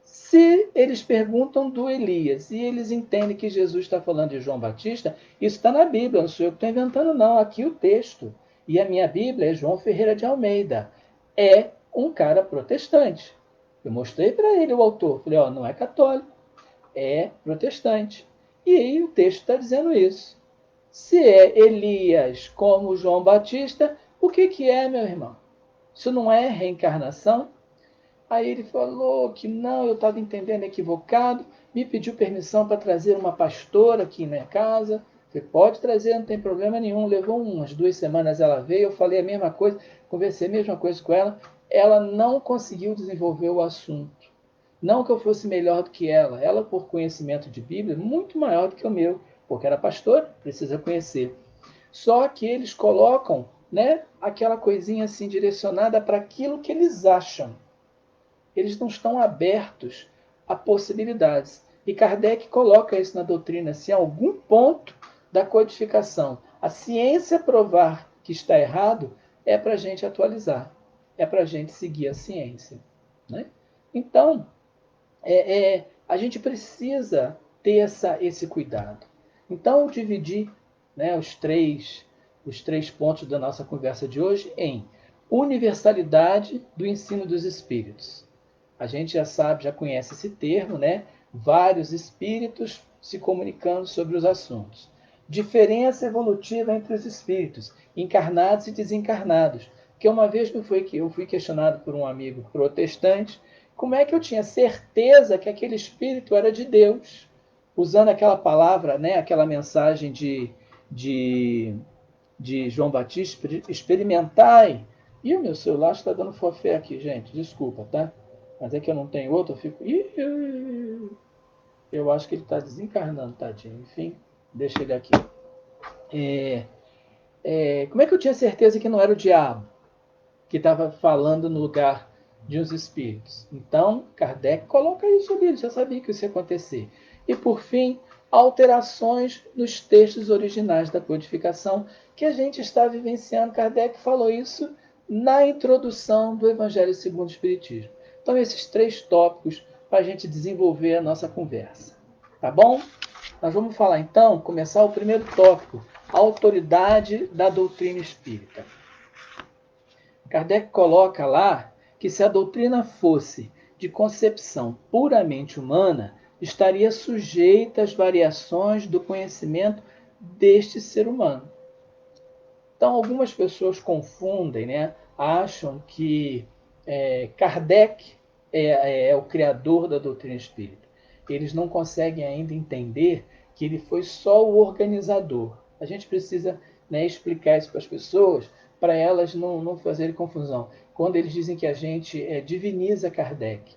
se eles perguntam do Elias e eles entendem que Jesus está falando de João Batista, isso está na Bíblia, não sou eu que estou inventando, não. Aqui o texto. E a minha Bíblia é João Ferreira de Almeida. É um cara protestante. Eu mostrei para ele o autor. Falei, ó, não é católico, é protestante. E aí o texto está dizendo isso. Se é Elias como João Batista, o que é, meu irmão? Isso não é reencarnação? Aí ele falou que não, eu estava entendendo equivocado, me pediu permissão para trazer uma pastora aqui na casa. Falei, pode trazer, não tem problema nenhum. Levou umas 2 semanas, ela veio, eu falei a mesma coisa, conversei a mesma coisa com ela. Ela não conseguiu desenvolver o assunto. Não que eu fosse melhor do que ela por conhecimento de Bíblia, muito maior do que o meu, porque era pastora, precisa conhecer. Só que eles colocam né, aquela coisinha assim direcionada para aquilo que eles acham. Eles não estão abertos a possibilidades. E Kardec coloca isso na doutrina, se em algum ponto da codificação a ciência provar que está errado, é para a gente atualizar, é para a gente seguir a ciência. Né? Então, a gente precisa ter esse cuidado. Então, eu dividi, né, os três pontos da nossa conversa de hoje em universalidade do ensino dos espíritos. A gente já sabe, já conhece esse termo, né? Vários espíritos se comunicando sobre os assuntos. Diferença evolutiva entre os espíritos, encarnados e desencarnados. Que uma vez eu fui questionado por um amigo protestante como é que eu tinha certeza que aquele espírito era de Deus, usando aquela palavra, né? Aquela mensagem de, de João Batista, experimentai. E o meu celular está dando forfé aqui, gente. Desculpa, tá? Mas é que eu não tenho outro, eu fico. Eu acho que ele está desencarnando, tadinho. Enfim, deixa ele aqui. Como é que eu tinha certeza que não era o diabo que estava falando no lugar de uns espíritos? Então, Kardec coloca isso ali, ele já sabia que isso ia acontecer. E, por fim, alterações nos textos originais da codificação que a gente está vivenciando. Kardec falou isso na introdução do Evangelho segundo o Espiritismo. Então, esses três tópicos para a gente desenvolver a nossa conversa. Tá bom? Nós vamos falar então, começar o primeiro tópico, a autoridade da doutrina espírita. Kardec coloca lá que se a doutrina fosse de concepção puramente humana, estaria sujeita às variações do conhecimento deste ser humano. Então, algumas pessoas confundem, né? Acham que Kardec é o criador da doutrina espírita. Eles não conseguem ainda entender que ele foi só o organizador. A gente precisa, né, explicar isso para as pessoas, para elas não fazerem confusão. Quando eles dizem que a gente diviniza Kardec.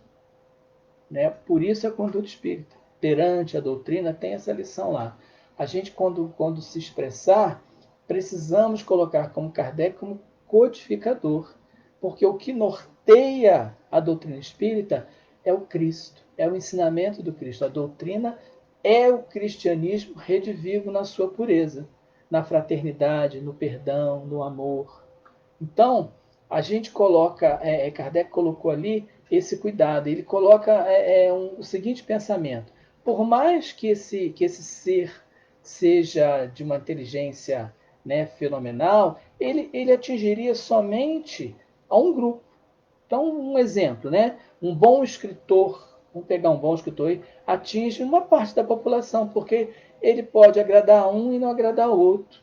Né? Por isso a conduta espírita. Perante a doutrina tem essa lição lá. A gente, quando se expressar, precisamos colocar como Kardec como codificador. Porque o que norteia a doutrina espírita é o Cristo, é o ensinamento do Cristo. A doutrina é o cristianismo redivivo na sua pureza, na fraternidade, no perdão, no amor. Então, a gente coloca, Kardec colocou ali esse cuidado, ele coloca o seguinte pensamento: por mais que esse ser seja de uma inteligência, né, fenomenal, ele atingiria somente a um grupo. Então, um exemplo, né? Um bom escritor, vamos pegar um bom escritor aí, atinge uma parte da população, porque ele pode agradar a um e não agradar ao outro.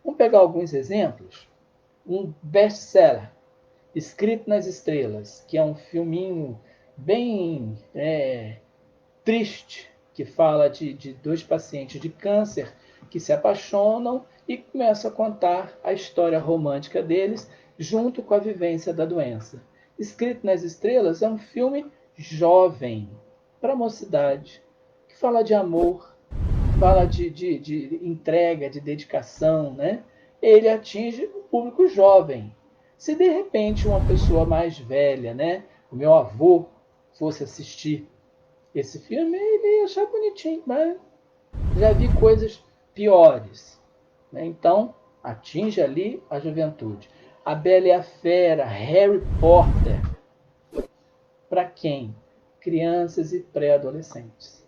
Vamos pegar alguns exemplos. Um best-seller, Escrito nas Estrelas, que é um filminho bem triste, que fala de dois pacientes de câncer que se apaixonam e começam a contar a história romântica deles junto com a vivência da doença. Escrito nas Estrelas é um filme jovem, para a mocidade, que fala de amor, fala de entrega, de dedicação, né? Ele atinge o público jovem. Se de repente uma pessoa mais velha, né, o meu avô, fosse assistir esse filme, ele ia achar bonitinho, mas já vi coisas piores. Né? Então, atinge ali a juventude. A Bela e a Fera, Harry Potter, para quem? Crianças e pré-adolescentes.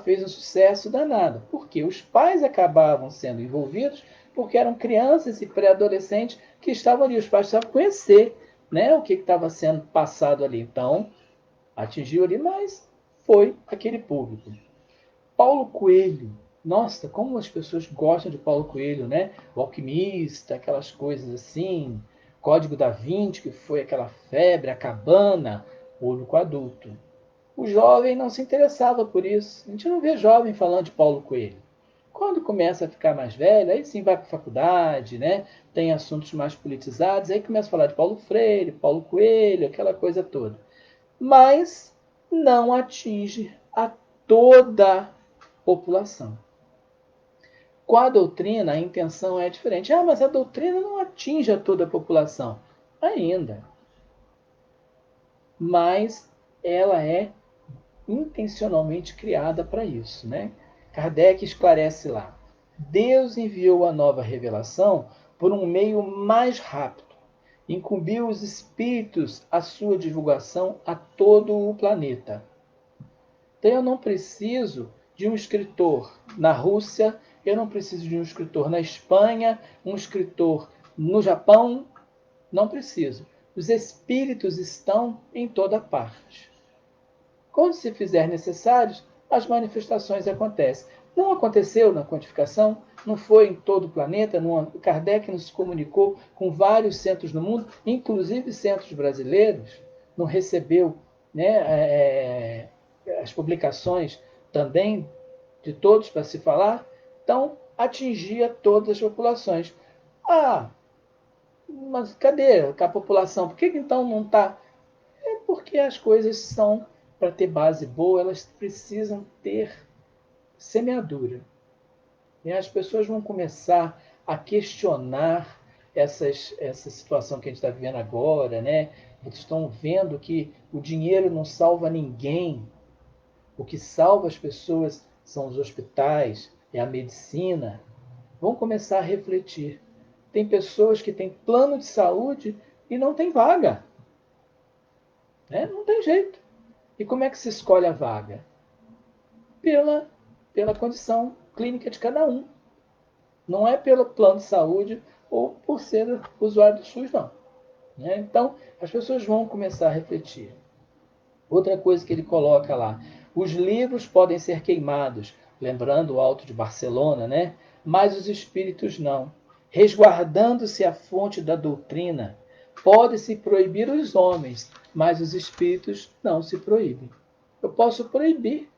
Fez um sucesso danado, porque os pais acabavam sendo envolvidos, porque eram crianças e pré-adolescentes que estavam ali, os pais precisavam conhecer, né, o que estava sendo passado ali. Então, atingiu ali, mas foi aquele público. Paulo Coelho, nossa, como as pessoas gostam de Paulo Coelho, né? O Alquimista, aquelas coisas assim, Código da Vinci, que foi aquela febre, a Cabana, público adulto. O jovem não se interessava por isso. A gente não vê jovem falando de Paulo Coelho. Quando começa a ficar mais velho, aí sim vai para a faculdade, né? Tem assuntos mais politizados, aí começa a falar de Paulo Freire, Paulo Coelho, aquela coisa toda. Mas não atinge a toda a população. Com a doutrina, a intenção é diferente. Mas a doutrina não atinge a toda a população. Ainda. Mas ela é intencionalmente criada para isso, né? Kardec esclarece lá. Deus enviou a nova revelação por um meio mais rápido. Incumbiu os espíritos a sua divulgação a todo o planeta. Então eu não preciso de um escritor na Rússia, eu não preciso de um escritor na Espanha, um escritor no Japão, não preciso. Os espíritos estão em toda parte. Quando se fizer necessários, as manifestações acontecem. Não aconteceu na quantificação, não foi em todo o planeta, Kardec nos comunicou com vários centros no mundo, inclusive centros brasileiros, não recebeu, né, as publicações também de todos para se falar, então atingia todas as populações. Mas cadê a população? Por que então não está? É porque as coisas são, para ter base boa, elas precisam ter semeadura. E as pessoas vão começar a questionar essa situação que a gente está vivendo agora, né? Eles estão vendo que o dinheiro não salva ninguém. O que salva as pessoas são os hospitais, é a medicina. Vão começar a refletir. Tem pessoas que têm plano de saúde e não tem vaga. Né? Não tem jeito. E como é que se escolhe a vaga? Pela condição clínica de cada um. Não é pelo plano de saúde ou por ser usuário do SUS, não. Né? Então, as pessoas vão começar a refletir. Outra coisa que ele coloca lá, os livros podem ser queimados, lembrando o Alto de Barcelona, né? Mas os espíritos não. Resguardando-se a fonte da doutrina, pode-se proibir os homens, mas os espíritos não se proíbem. Eu posso proibir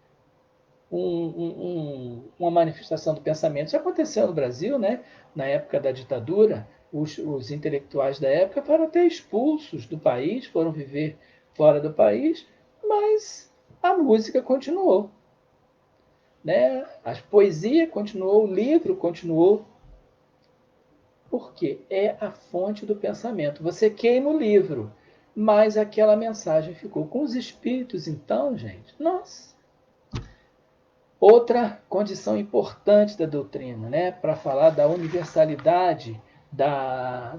uma manifestação do pensamento. Isso aconteceu no Brasil, né? Na época da ditadura, os intelectuais da época foram até expulsos do país, foram viver fora do país, mas a música continuou. Né? A poesia continuou, o livro continuou, porque é a fonte do pensamento. Você queima o livro, mas aquela mensagem ficou. Com os espíritos, então, gente, nossa. Outra condição importante da doutrina, né, para falar da universalidade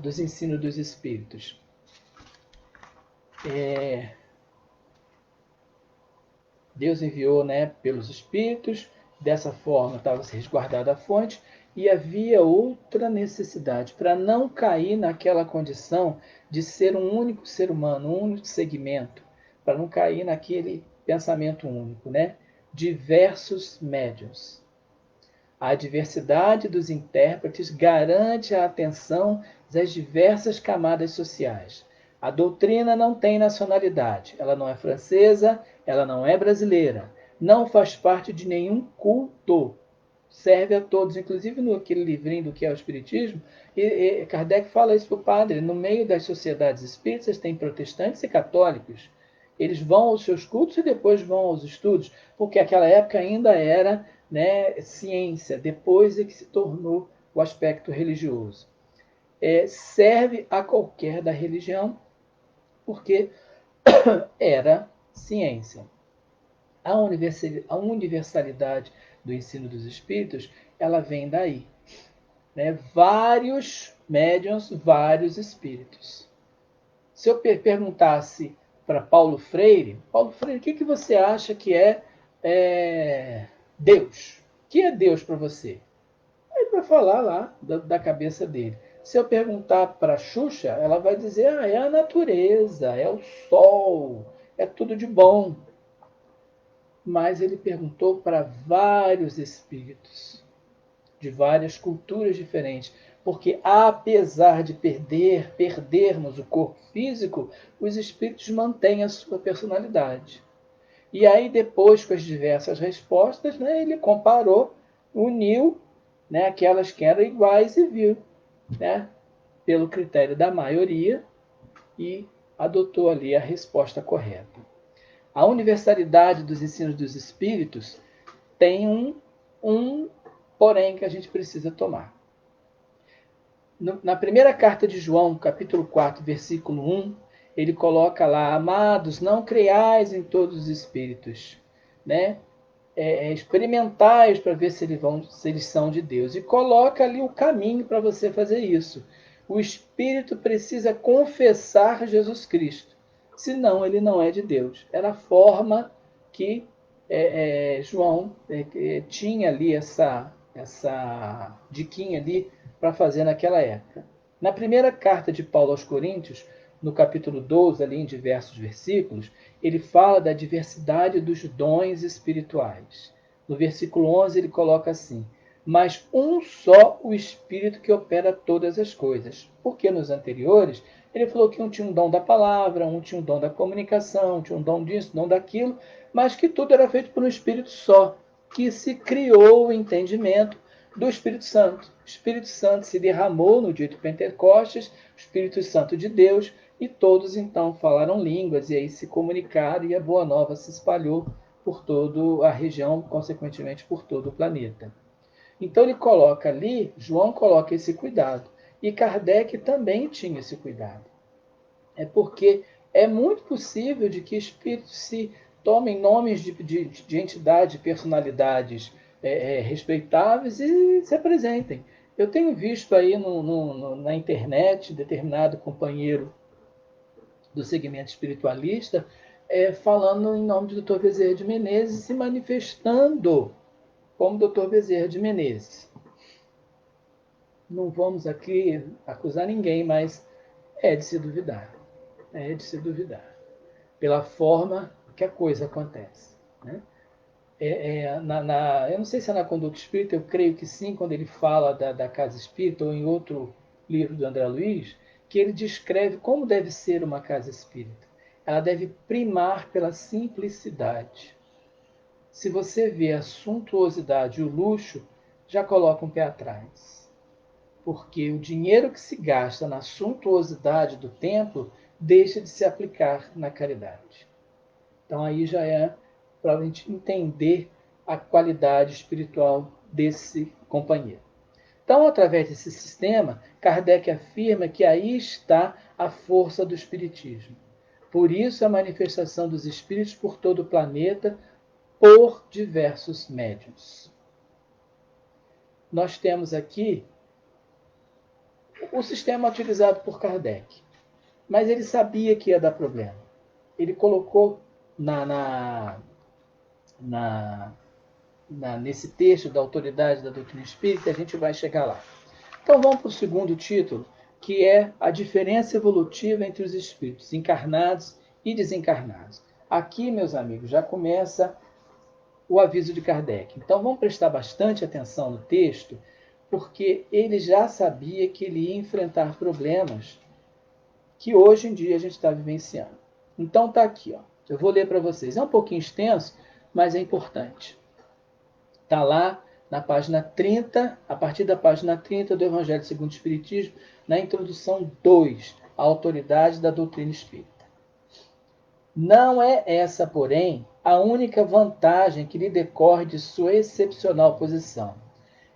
dos ensinos dos espíritos. Deus enviou, né, pelos espíritos, dessa forma estava-se resguardada a fonte, e havia outra necessidade, para não cair naquela condição de ser um único ser humano, um único segmento, para não cair naquele pensamento único, né? Diversos médiuns. A diversidade dos intérpretes garante a atenção das diversas camadas sociais. A doutrina não tem nacionalidade. Ela não é francesa, ela não é brasileira. Não faz parte de nenhum culto. Serve a todos, inclusive naquele livrinho do que é o Espiritismo, e Kardec fala isso para o padre. No meio das sociedades espíritas tem protestantes e católicos. Eles vão aos seus cultos e depois vão aos estudos, porque aquela época ainda era, né, ciência, depois é que se tornou o aspecto religioso. Serve a qualquer da religião, porque era ciência. A universalidade do ensino dos espíritos, ela vem daí. Né? Vários médiuns, vários espíritos. Se eu perguntasse para Paulo Freire, o que você acha que é Deus? O que é Deus para você? Aí para falar lá da cabeça dele. Se eu perguntar para Xuxa, ela vai dizer, é a natureza, é o sol, é tudo de bom. Mas ele perguntou para vários espíritos, de várias culturas diferentes, porque apesar de perdermos o corpo físico, os espíritos mantêm a sua personalidade. E aí depois, com as diversas respostas, né, ele comparou, uniu, né, aquelas que eram iguais e viu, né, pelo critério da maioria, e adotou ali a resposta correta. A universalidade dos ensinos dos espíritos tem um porém, que a gente precisa tomar. Na primeira carta de João, capítulo 4, versículo 1, ele coloca lá: amados, não creiais em todos os espíritos, né? Experimentais para ver se eles são de Deus. E coloca ali o caminho para você fazer isso. O espírito precisa confessar Jesus Cristo, senão ele não é de Deus. Era a forma que João tinha ali essa diquinha ali para fazer naquela época. Na primeira carta de Paulo aos Coríntios, no capítulo 12, ali em diversos versículos, ele fala da diversidade dos dons espirituais. No versículo 11 ele coloca assim: mas um só o Espírito que opera todas as coisas. Porque nos anteriores ele falou que um tinha um dom da palavra, um tinha um dom da comunicação, um tinha um dom disso, um dom daquilo, mas que tudo era feito por um Espírito só, que se criou o entendimento do Espírito Santo. O Espírito Santo se derramou no dia de Pentecostes, o Espírito Santo de Deus, e todos então falaram línguas e aí se comunicaram e a Boa Nova se espalhou por toda a região, consequentemente por todo o planeta. Então ele coloca ali, João coloca esse cuidado. E Kardec também tinha esse cuidado. É porque é muito possível de que espíritos se tomem nomes de entidade, personalidades respeitáveis e se apresentem. Eu tenho visto aí na internet determinado companheiro do segmento espiritualista falando em nome do Dr. Bezerra de Menezes e se manifestando como Dr. Bezerra de Menezes. Não vamos aqui acusar ninguém, mas é de se duvidar. É de se duvidar. Pela forma que a coisa acontece. Né? Eu não sei se é na Conduta Espírita, eu creio que sim, quando ele fala da casa espírita, ou em outro livro do André Luiz, que ele descreve como deve ser uma casa espírita. Ela deve primar pela simplicidade. Se você vê a suntuosidade e o luxo, já coloca um pé atrás. Porque o dinheiro que se gasta na suntuosidade do templo deixa de se aplicar na caridade. Então aí já é para a gente entender a qualidade espiritual desse companheiro. Então, através desse sistema, Kardec afirma que aí está a força do espiritismo. Por isso, a manifestação dos espíritos por todo o planeta por diversos médiuns. Nós temos aqui o sistema utilizado por Kardec, mas ele sabia que ia dar problema. Ele colocou nesse texto da autoridade da doutrina espírita, a gente vai chegar lá. Então vamos para o segundo título, que é a diferença evolutiva entre os espíritos encarnados e desencarnados. Aqui, meus amigos, já começa o aviso de Kardec. Então vamos prestar bastante atenção no texto, porque ele já sabia que ele ia enfrentar problemas que hoje em dia a gente está vivenciando. Então tá aqui, ó. Eu vou ler para vocês. É um pouquinho extenso, mas é importante. Está lá na página 30, a partir da página 30 do Evangelho segundo o Espiritismo, na introdução 2, a autoridade da doutrina espírita. Não é essa, porém, a única vantagem que lhe decorre de sua excepcional posição.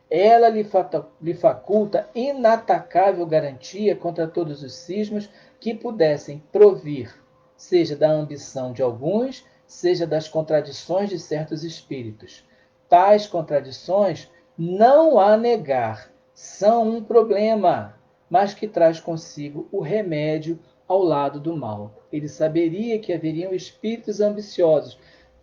Ela lhe faculta inatacável garantia contra todos os cismas que pudessem provir, seja da ambição de alguns, seja das contradições de certos espíritos. Tais contradições, não há negar, são um problema, mas que traz consigo o remédio ao lado do mal. Ele saberia que haveriam espíritos ambiciosos,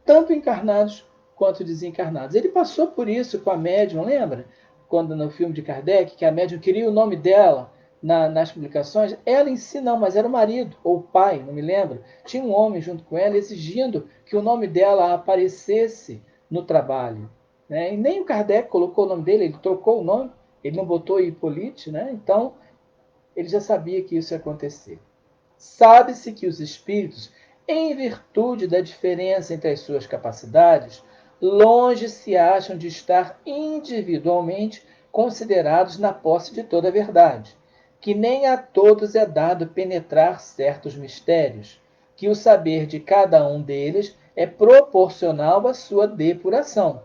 tanto encarnados quanto desencarnados. Ele passou por isso com a médium, lembra? Quando no filme de Kardec, que a médium queria o nome dela nas publicações, ela em si não, mas era o marido, ou o pai, não me lembro. Tinha um homem junto com ela exigindo que o nome dela aparecesse no trabalho. Né? E nem o Kardec colocou o nome dele, ele trocou o nome, ele não botou Hippolyte, né? Então ele já sabia que isso ia acontecer. Sabe-se que os espíritos, em virtude da diferença entre as suas capacidades, longe se acham de estar individualmente considerados na posse de toda a verdade, que nem a todos é dado penetrar certos mistérios, que o saber de cada um deles é proporcional à sua depuração,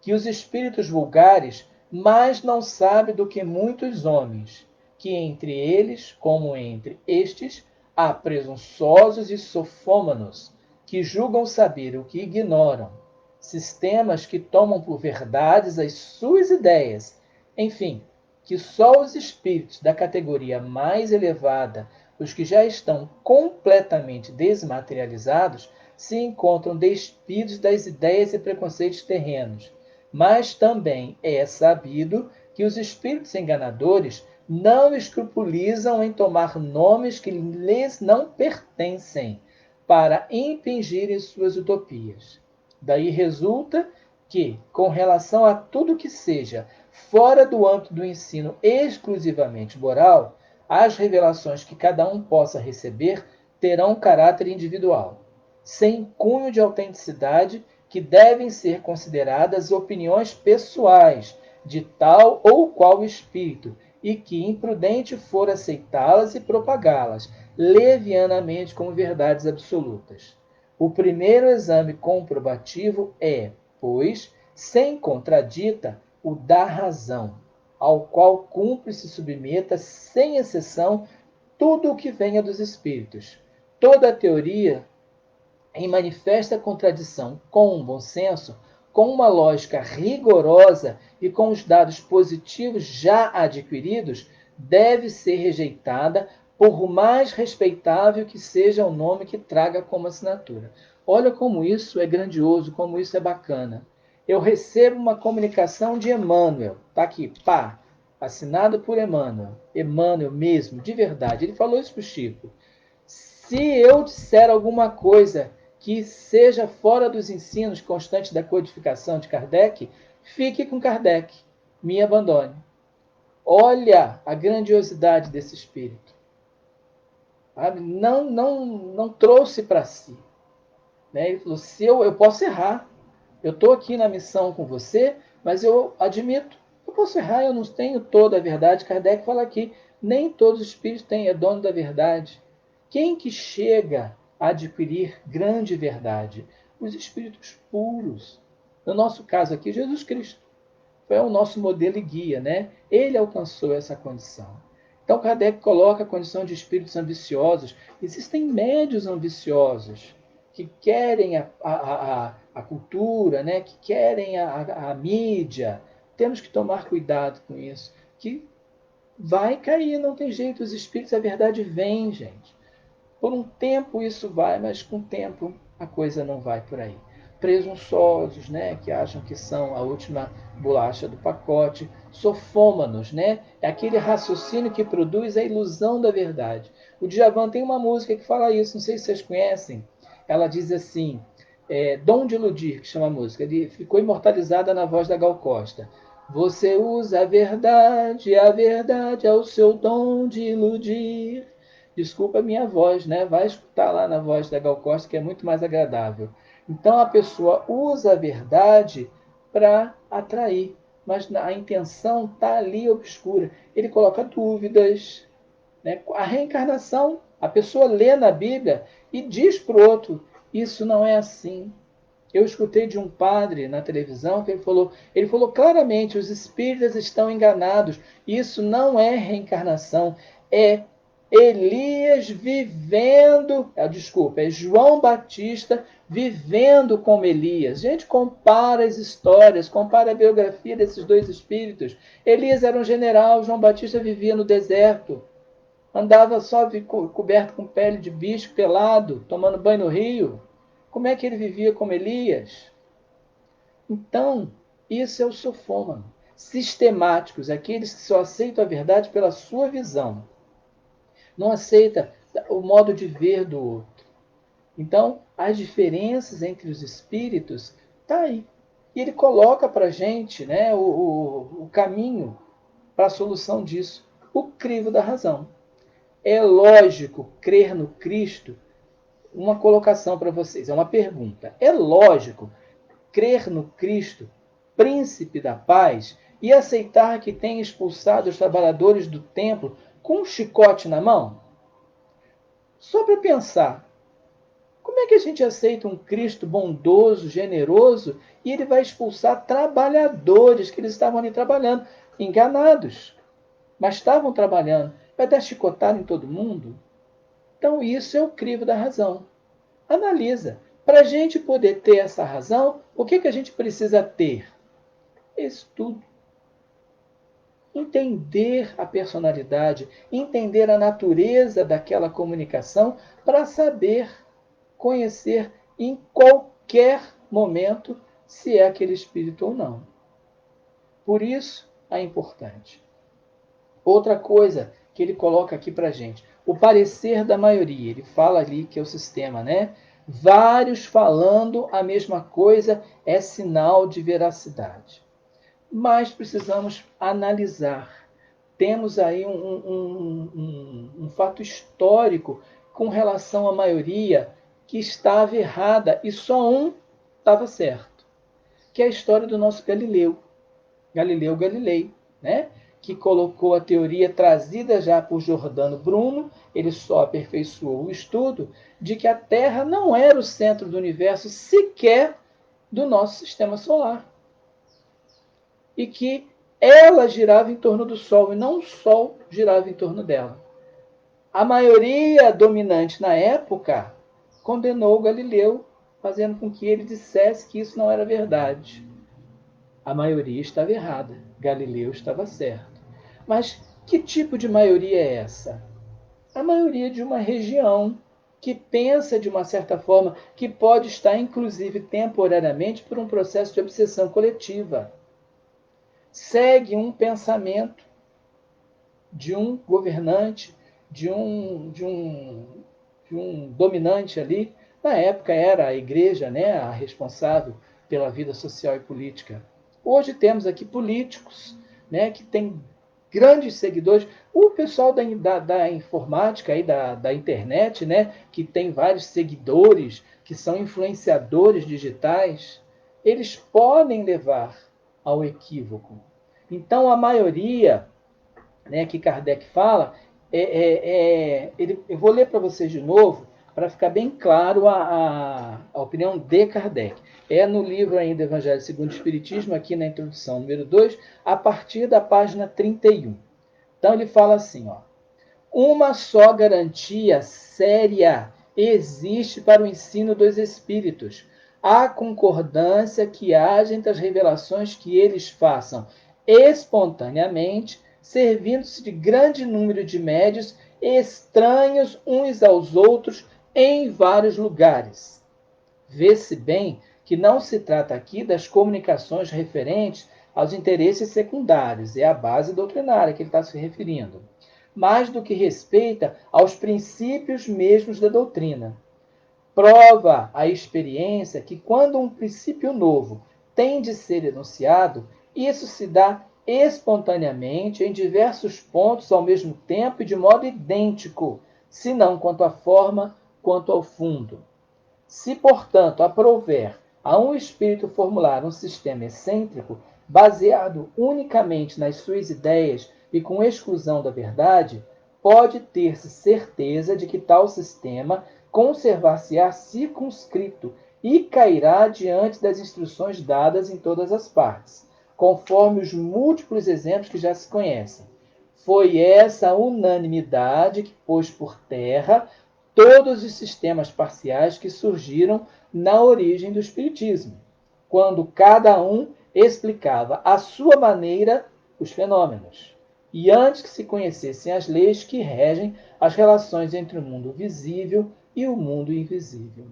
que os espíritos vulgares mas não sabe do que muitos homens, que entre eles, como entre estes, há presunçosos e sofômanos, que julgam saber o que ignoram, sistemas que tomam por verdades as suas ideias, enfim, que só os espíritos da categoria mais elevada, os que já estão completamente desmaterializados, se encontram despidos das ideias e preconceitos terrenos. Mas também é sabido que os espíritos enganadores não escrupulizam em tomar nomes que lhes não pertencem para impingirem suas utopias. Daí resulta que, com relação a tudo que seja fora do âmbito do ensino exclusivamente moral, as revelações que cada um possa receber terão caráter individual, sem cunho de autenticidade, que devem ser consideradas opiniões pessoais de tal ou qual espírito, e que imprudente for aceitá-las e propagá-las levianamente como verdades absolutas. O primeiro exame comprobativo é, pois, sem contradita, o da razão, ao qual cumpre se submeta, sem exceção, tudo o que venha dos espíritos. Toda a teoria, em manifesta contradição com o bom senso, com uma lógica rigorosa e com os dados positivos já adquiridos, deve ser rejeitada, por mais respeitável que seja o nome que traga como assinatura. Olha como isso é grandioso, como isso é bacana. Eu recebo uma comunicação de Emmanuel, tá aqui, pá, assinado por Emmanuel. Emmanuel mesmo, de verdade. Ele falou isso para o Chico. Se eu disser alguma coisa que seja fora dos ensinos constantes da codificação de Kardec, fique com Kardec, me abandone. Olha a grandiosidade desse espírito. Não trouxe para si. Né? Ele falou, se eu posso errar, eu estou aqui na missão com você, mas eu admito, eu posso errar, eu não tenho toda a verdade. Kardec fala aqui, nem todos os espíritos é dono da verdade. Quem que chega a adquirir grande verdade? Os espíritos puros. No nosso caso aqui, Jesus Cristo. Foi o nosso modelo e guia, né? Ele alcançou essa condição. Então, Kardec coloca a condição de espíritos ambiciosos. Existem médios ambiciosos que querem a cultura, né? Que querem a mídia. Temos que tomar cuidado com isso, que vai cair, não tem jeito. Os espíritos, a verdade vem, gente. Por um tempo isso vai, mas com o tempo a coisa não vai por aí. Presunçosos, né, que acham que são a última bolacha do pacote. Sofômanos, né, é aquele raciocínio que produz a ilusão da verdade. O Djavan tem uma música que fala isso, não sei se vocês conhecem. Ela diz assim, Dom de Iludir, que chama a música, ele ficou imortalizada na voz da Gal Costa. Você usa a verdade é o seu dom de iludir. Desculpa a minha voz, né? Vai escutar lá na voz da Gal Costa, que é muito mais agradável. Então a pessoa usa a verdade para atrair, mas a intenção está ali obscura. Ele coloca dúvidas. Né? A reencarnação, a pessoa lê na Bíblia e diz para o outro: isso não é assim. Eu escutei de um padre na televisão que ele falou claramente: os espíritas estão enganados. Isso não é reencarnação, é Elias vivendo, desculpa, é João Batista vivendo como Elias. Gente, compara as histórias, compara a biografia desses dois espíritos. Elias era um general, João Batista vivia no deserto, andava só coberto com pele de bicho, pelado, tomando banho no rio. Como é que ele vivia como Elias? Então, isso é o sofômano. Sistemáticos, aqueles que só aceitam a verdade pela sua visão. Não aceita o modo de ver do outro. Então, as diferenças entre os espíritos está aí. E ele coloca para a gente, né, o caminho para a solução disso. O crivo da razão. É lógico crer no Cristo? Uma colocação para vocês, é uma pergunta. É lógico crer no Cristo, príncipe da paz, e aceitar que tem expulsado os trabalhadores do templo com um chicote na mão? Só para pensar, Como é que a gente aceita um Cristo bondoso, generoso, e ele vai expulsar trabalhadores que eles estavam ali trabalhando, enganados, mas estavam trabalhando? Vai dar chicotada em todo mundo? Então isso é o crivo da razão. Analisa. Para a gente poder ter essa razão, o que a gente precisa ter? Estudo. Entender a personalidade, entender a natureza daquela comunicação para saber conhecer em qualquer momento se é aquele espírito ou não. Por isso, é importante. Outra coisa que ele coloca aqui para a gente, o parecer da maioria. Ele fala ali que é o sistema, né? Vários falando a mesma coisa é sinal de veracidade. Mas precisamos analisar. Temos aí um fato histórico com relação à maioria que estava errada e só um estava certo, que é a história do nosso Galileu Galilei, né? Que colocou a teoria trazida já por Giordano Bruno, ele só aperfeiçoou o estudo de que a Terra não era o centro do universo sequer do nosso sistema solar. E que ela girava em torno do Sol e não o Sol girava em torno dela. A maioria dominante na época condenou Galileu, fazendo com que ele dissesse que isso não era verdade. A maioria estava errada, Galileu estava certo. Mas que tipo de maioria é essa? A maioria de uma região que pensa de uma certa forma, que pode estar inclusive temporariamente por um processo de obsessão coletiva. Segue um pensamento de um governante, de um dominante ali. Na época era a igreja, né, a responsável pela vida social e política. Hoje temos aqui políticos, né, que têm grandes seguidores. O pessoal da informática, aí, da internet, né, que tem vários seguidores, que são influenciadores digitais, eles podem levar ao equívoco. Então, a maioria, né, que Kardec fala, eu vou ler para vocês de novo, para ficar bem claro a opinião de Kardec. É no livro ainda Evangelho segundo o Espiritismo, aqui na introdução número 2, a partir da página 31. Então ele fala assim, ó: uma só garantia séria existe para o ensino dos espíritos: a concordância que haja entre as revelações que eles façam espontaneamente, servindo-se de grande número de médios estranhos uns aos outros em vários lugares. Vê-se bem que não se trata aqui das comunicações referentes aos interesses secundários, é a base doutrinária que ele está se referindo, mais do que respeita aos princípios mesmos da doutrina. Prova a experiência que, quando um princípio novo tem de ser enunciado, isso se dá espontaneamente em diversos pontos ao mesmo tempo e de modo idêntico, se não quanto à forma, quanto ao fundo. Se, portanto, aprouver a um espírito formular um sistema excêntrico, baseado unicamente nas suas ideias e com exclusão da verdade, pode ter-se certeza de que tal sistema conservar-se-á circunscrito e cairá diante das instruções dadas em todas as partes, conforme os múltiplos exemplos que já se conhecem. Foi essa unanimidade que pôs por terra todos os sistemas parciais que surgiram na origem do Espiritismo, quando cada um explicava à sua maneira os fenômenos, e antes que se conhecessem as leis que regem as relações entre o mundo visível e o mundo invisível.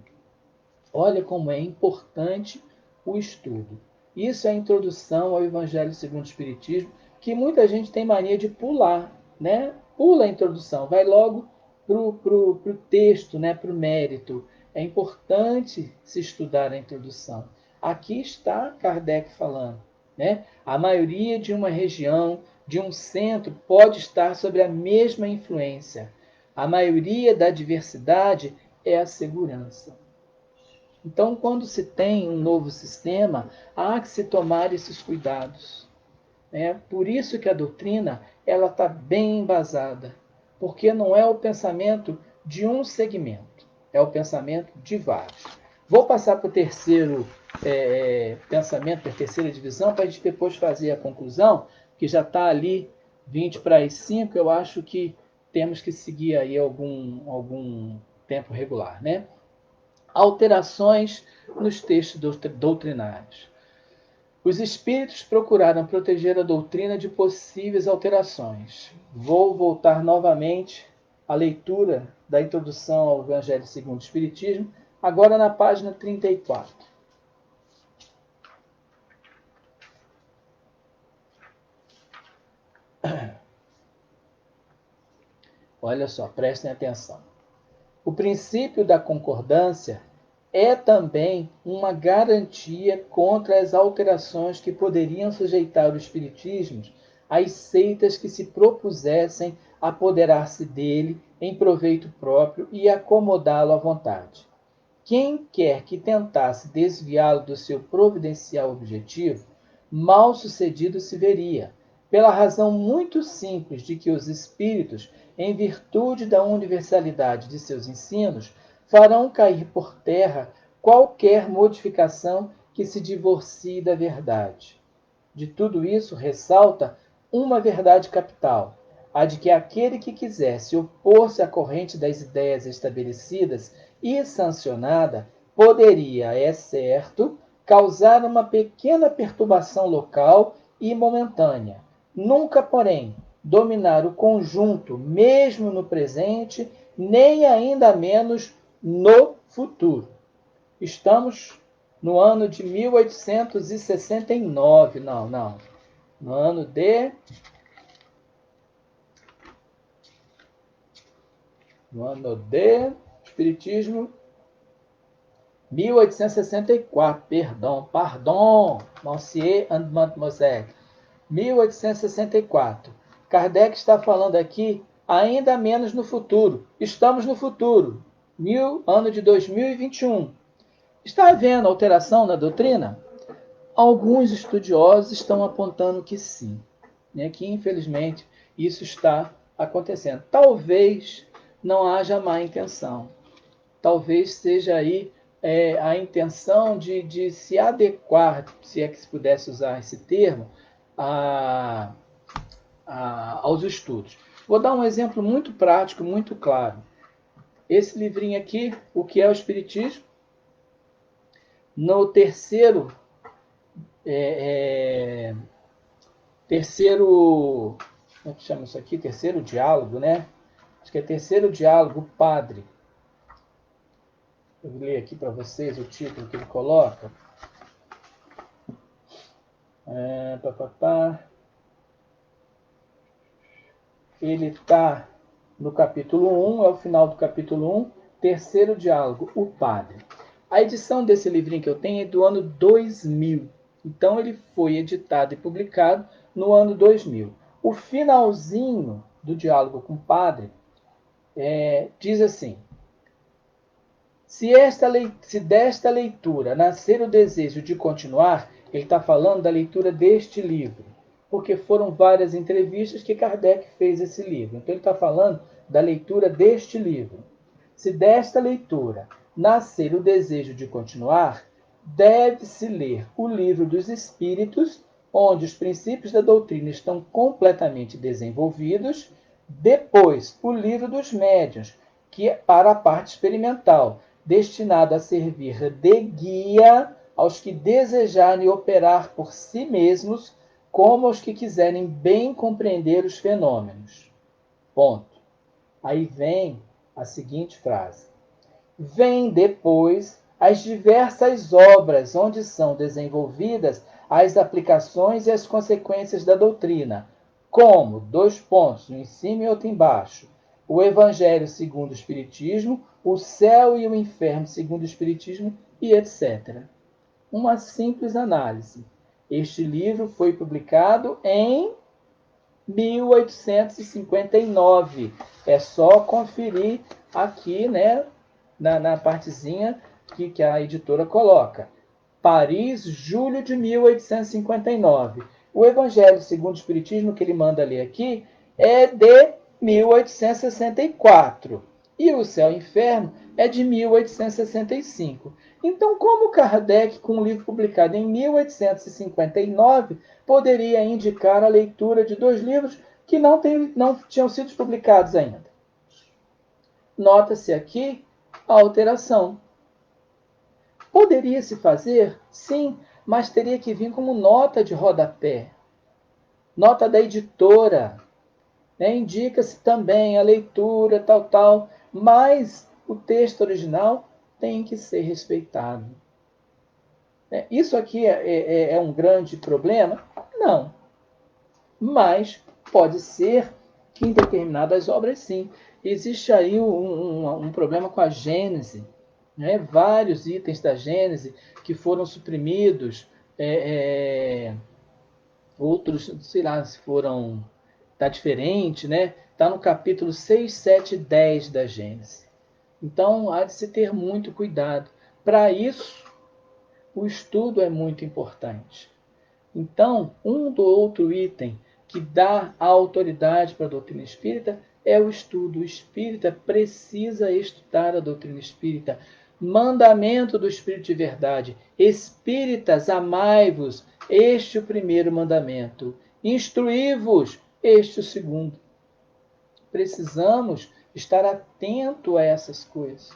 Olha como é importante o estudo. Isso é a introdução ao Evangelho segundo o Espiritismo, que muita gente tem mania de pular, né? Pula a introdução, vai logo para o texto, né? Para o mérito. É importante se estudar a introdução. Aqui está Kardec falando, né? A maioria de uma região, de um centro, pode estar sobre a mesma influência. A maioria da diversidade é a segurança. Então, quando se tem um novo sistema, há que se tomar esses cuidados. É por isso que a doutrina ela está bem embasada, porque não é o pensamento de um segmento, é o pensamento de vários. Vou passar para o terceiro pensamento, para a terceira divisão, para a gente depois fazer a conclusão, que já está ali 20 para as 5, eu acho que temos que seguir aí algum tempo regular, né? Alterações nos textos doutrinários. Os espíritos procuraram proteger a doutrina de possíveis alterações. Vou voltar novamente à leitura da introdução ao Evangelho segundo o Espiritismo, agora na página 34. Olha só, prestem atenção. O princípio da concordância é também uma garantia contra as alterações que poderiam sujeitar o espiritismo às seitas que se propusessem apoderar-se dele em proveito próprio e acomodá-lo à vontade. Quem quer que tentasse desviá-lo do seu providencial objetivo, mal sucedido se veria, pela razão muito simples de que os espíritos, em virtude da universalidade de seus ensinos, farão cair por terra qualquer modificação que se divorcie da verdade. De tudo isso ressalta uma verdade capital, a de que aquele que quisesse opor-se à corrente das ideias estabelecidas e sancionada poderia, é certo, causar uma pequena perturbação local e momentânea, nunca, porém, dominar o conjunto, mesmo no presente, nem ainda menos no futuro. Estamos no ano de 1869, no ano de Espiritismo, 1864, pardon, monsieur and mademoiselle, 1864. Kardec está falando aqui, ainda menos no futuro. Estamos no futuro, ano de 2021. Está havendo alteração na doutrina? Alguns estudiosos estão apontando que sim, né? Que infelizmente isso está acontecendo. Talvez não haja má intenção. Talvez seja aí a intenção de se adequar, se é que se pudesse usar esse termo, aos estudos. Vou dar um exemplo muito prático, muito claro. Esse livrinho aqui, O que é o Espiritismo? No terceiro como é que chama isso aqui? Terceiro diálogo, né? Acho que é terceiro diálogo, o padre. Eu vou ler aqui para vocês o título que ele coloca. Ele está no capítulo 1, é o final do capítulo 1, terceiro diálogo, o padre. A edição desse livrinho que eu tenho é do ano 2000. Então ele foi editado e publicado no ano 2000. O finalzinho do diálogo com o padre diz assim: se desta leitura nascer o desejo de continuar, ele está falando da leitura deste livro, porque foram várias entrevistas que Kardec fez esse livro. Então ele está falando da leitura deste livro. Se desta leitura nascer o desejo de continuar, deve-se ler o Livro dos Espíritos, onde os princípios da doutrina estão completamente desenvolvidos, depois o Livro dos Médiuns, que é para a parte experimental, destinado a servir de guia aos que desejarem operar por si mesmos, como aos que quiserem bem compreender os fenômenos. Ponto. Aí vem a seguinte frase: vem depois as diversas obras onde são desenvolvidas as aplicações e as consequências da doutrina, como, dois pontos, um em cima e outro embaixo, o Evangelho segundo o Espiritismo, o céu e o inferno segundo o Espiritismo e etc. Uma simples análise. Este livro foi publicado em 1859. É só conferir aqui, né, na partezinha que a editora coloca. Paris, julho de 1859. O Evangelho segundo o Espiritismo, que ele manda ler aqui, é de 1864. E o Céu e o Inferno é de 1865. Então, como Kardec, com um livro publicado em 1859, poderia indicar a leitura de 2 livros que não tinham sido publicados ainda? Nota-se aqui a alteração. Poderia-se fazer? Sim, mas teria que vir como nota de rodapé. Nota da editora. Indica-se também a leitura, tal, mas o texto original tem que ser respeitado. Isso aqui é um grande problema? Não. Mas pode ser que em determinadas obras, sim. Existe aí um problema com a Gênese. Vários itens da Gênese que foram suprimidos, outros, sei lá, se foram... Está diferente, né? Está no capítulo 6, 7 e 10 da Gênesis. Então, há de se ter muito cuidado. Para isso, o estudo é muito importante. Então, um do outro item que dá a autoridade para a doutrina espírita é o estudo. O espírita precisa estudar a doutrina espírita. Mandamento do Espírito de Verdade. Espíritas, amai-vos. Este é o primeiro mandamento. Instruí-vos. Este é o segundo. Precisamos estar atento a essas coisas.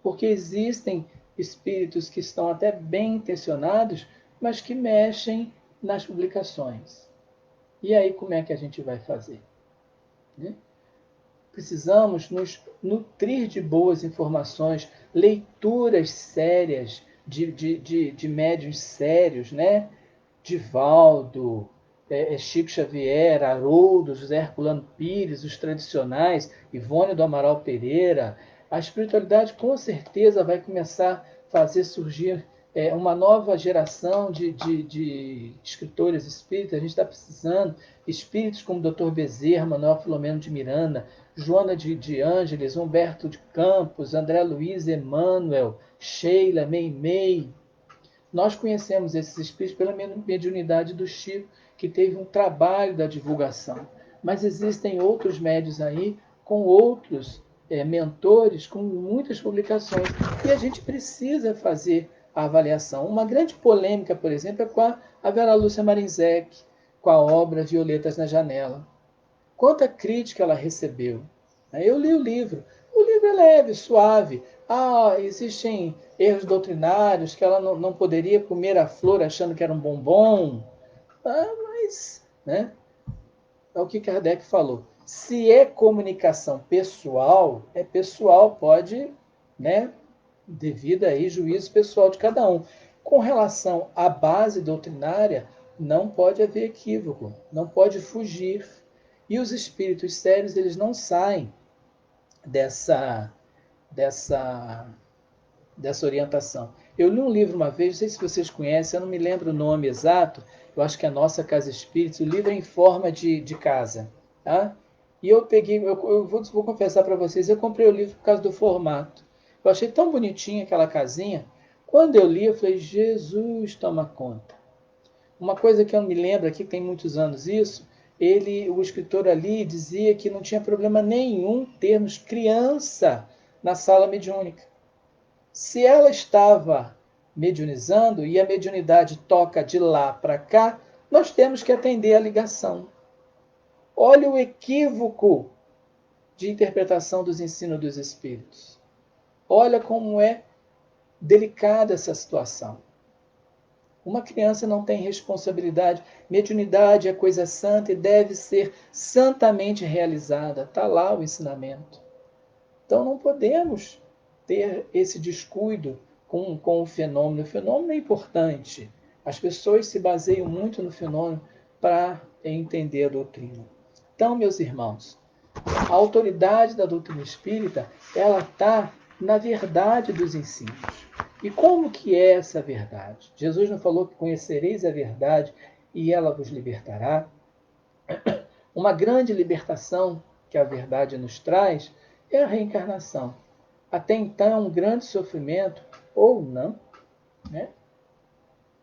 Porque existem espíritos que estão até bem intencionados, mas que mexem nas publicações. E aí como é que a gente vai fazer? Precisamos nos nutrir de boas informações, leituras sérias, de médiuns sérios, né? Divaldo, Chico Xavier, Haroldo, José Herculano Pires, os tradicionais, Ivone do Amaral Pereira. A espiritualidade com certeza vai começar a fazer surgir uma nova geração de escritores espíritas. A gente está precisando espíritos como Dr. Bezerra, Manuel Filomeno de Miranda, Joana de Ângeles, Humberto de Campos, André Luiz, Emmanuel, Sheila, Meimei. Nós conhecemos esses espíritos pela mediunidade do Chico, que teve um trabalho da divulgação. Mas existem outros médios aí, com outros mentores, com muitas publicações. E a gente precisa fazer a avaliação. Uma grande polêmica, por exemplo, é com a Vera Lúcia Marinzec, com a obra Violetas na Janela. Quanta crítica ela recebeu. Eu li o livro. O livro é leve, suave. Existem erros doutrinários, que ela não poderia comer a flor achando que era um bombom. Mas, né? É o que Kardec falou. Se é comunicação pessoal, é pessoal, pode, né? Devido aí juízo pessoal de cada um. Com relação à base doutrinária, não pode haver equívoco, não pode fugir. E os espíritos sérios, eles não saem dessa orientação. Eu li um livro uma vez, não sei se vocês conhecem, eu não me lembro o nome exato, eu acho que é a Nossa Casa Espírita, o livro é em forma de casa. Tá? E eu peguei, eu vou confessar para vocês, eu comprei o livro por causa do formato. Eu achei tão bonitinha aquela casinha. Quando eu li, eu falei, Jesus, toma conta. Uma coisa que eu me lembro aqui, tem muitos anos isso, o escritor ali dizia que não tinha problema nenhum termos criança na sala mediúnica. Se ela estava mediunizando e a mediunidade toca de lá para cá, nós temos que atender a ligação. Olha o equívoco de interpretação dos ensinos dos espíritos. Olha como é delicada essa situação. Uma criança não tem responsabilidade. Mediunidade é coisa santa e deve ser santamente realizada. Está lá o ensinamento. Então não podemos ter esse descuido com o fenômeno. O fenômeno é importante. As pessoas se baseiam muito no fenômeno para entender a doutrina. Então, meus irmãos, a autoridade da doutrina espírita, ela está na verdade dos ensinos. E como que é essa verdade? Jesus não falou que conhecereis a verdade e ela vos libertará? Uma grande libertação que a verdade nos traz é a reencarnação. Até então é um grande sofrimento, ou não, né?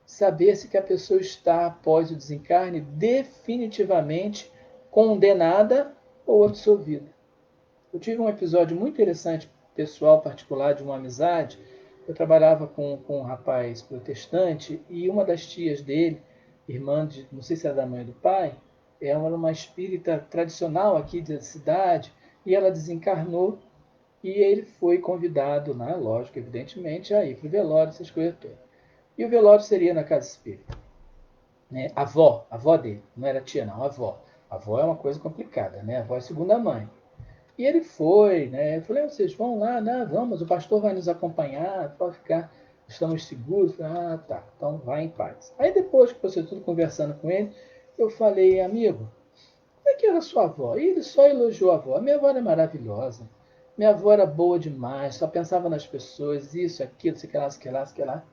Saber-se que a pessoa está, após o desencarne, definitivamente condenada ou absolvida. Eu tive um episódio muito interessante pessoal particular de uma amizade. Eu trabalhava com um rapaz protestante e uma das tias dele, irmã de, não sei se era da mãe ou do pai, era uma espírita tradicional aqui da cidade, e ela desencarnou e ele foi convidado, né, lógico, evidentemente, a ir para o velório, essas coisas todas. E o velório seria na casa espírita. Né? A avó dele, não era tia não, a avó. A avó é uma coisa complicada, né? A avó é segunda mãe. E ele foi, né? Eu falei, vocês vão lá, né? Vamos, o pastor vai nos acompanhar, pode ficar, estamos seguros. Ah, tá, então vai em paz. Aí depois que você tudo conversando com ele, eu falei, amigo, como é que era a sua avó? E ele só elogiou a avó. A minha avó era maravilhosa. Minha avó era boa demais, só pensava nas pessoas, isso, aquilo, sei que lá, sei que lá, sei que lá.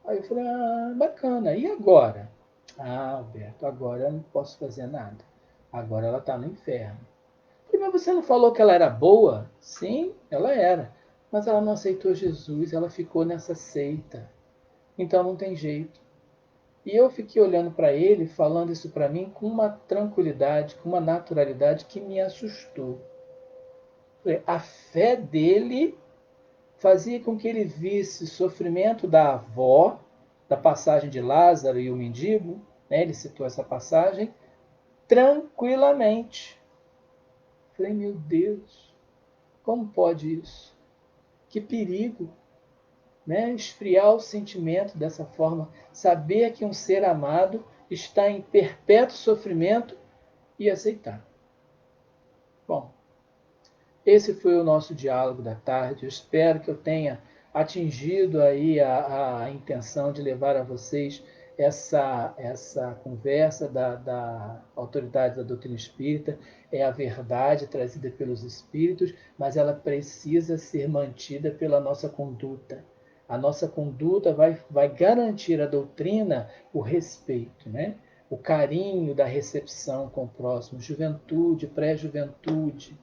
Aí eu falei, ah, bacana. E agora? Ah, Alberto, agora eu não posso fazer nada. Agora ela está no inferno. E, mas você não falou que ela era boa? Sim, ela era. Mas ela não aceitou Jesus, ela ficou nessa seita. Então não tem jeito. E eu fiquei olhando para ele, falando isso para mim com uma tranquilidade, com uma naturalidade que me assustou. A fé dele fazia com que ele visse o sofrimento da avó, da passagem de Lázaro e o mendigo, né? Ele citou essa passagem, tranquilamente. Falei, meu Deus, como pode isso? Que perigo, né? Esfriar o sentimento dessa forma, saber que um ser amado está em perpétuo sofrimento e aceitar. Bom, esse foi o nosso diálogo da tarde. Eu espero que eu tenha atingido aí a intenção de levar a vocês essa conversa da autoridade da doutrina espírita. É a verdade trazida pelos espíritos, mas ela precisa ser mantida pela nossa conduta. A nossa conduta vai garantir à doutrina o respeito, né? O carinho da recepção com o próximo, juventude, pré-juventude.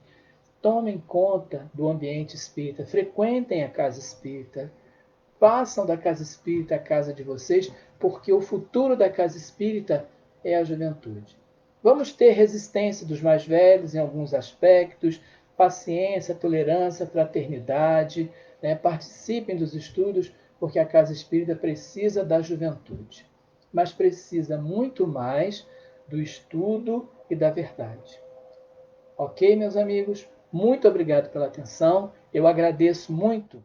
Tomem conta do ambiente espírita, frequentem a casa espírita, façam da casa espírita a casa de vocês, porque o futuro da casa espírita é a juventude. Vamos ter resistência dos mais velhos em alguns aspectos, paciência, tolerância, fraternidade, né? Participem dos estudos, porque a casa espírita precisa da juventude, mas precisa muito mais do estudo e da verdade. Ok, meus amigos? Muito obrigado pela atenção. Eu agradeço muito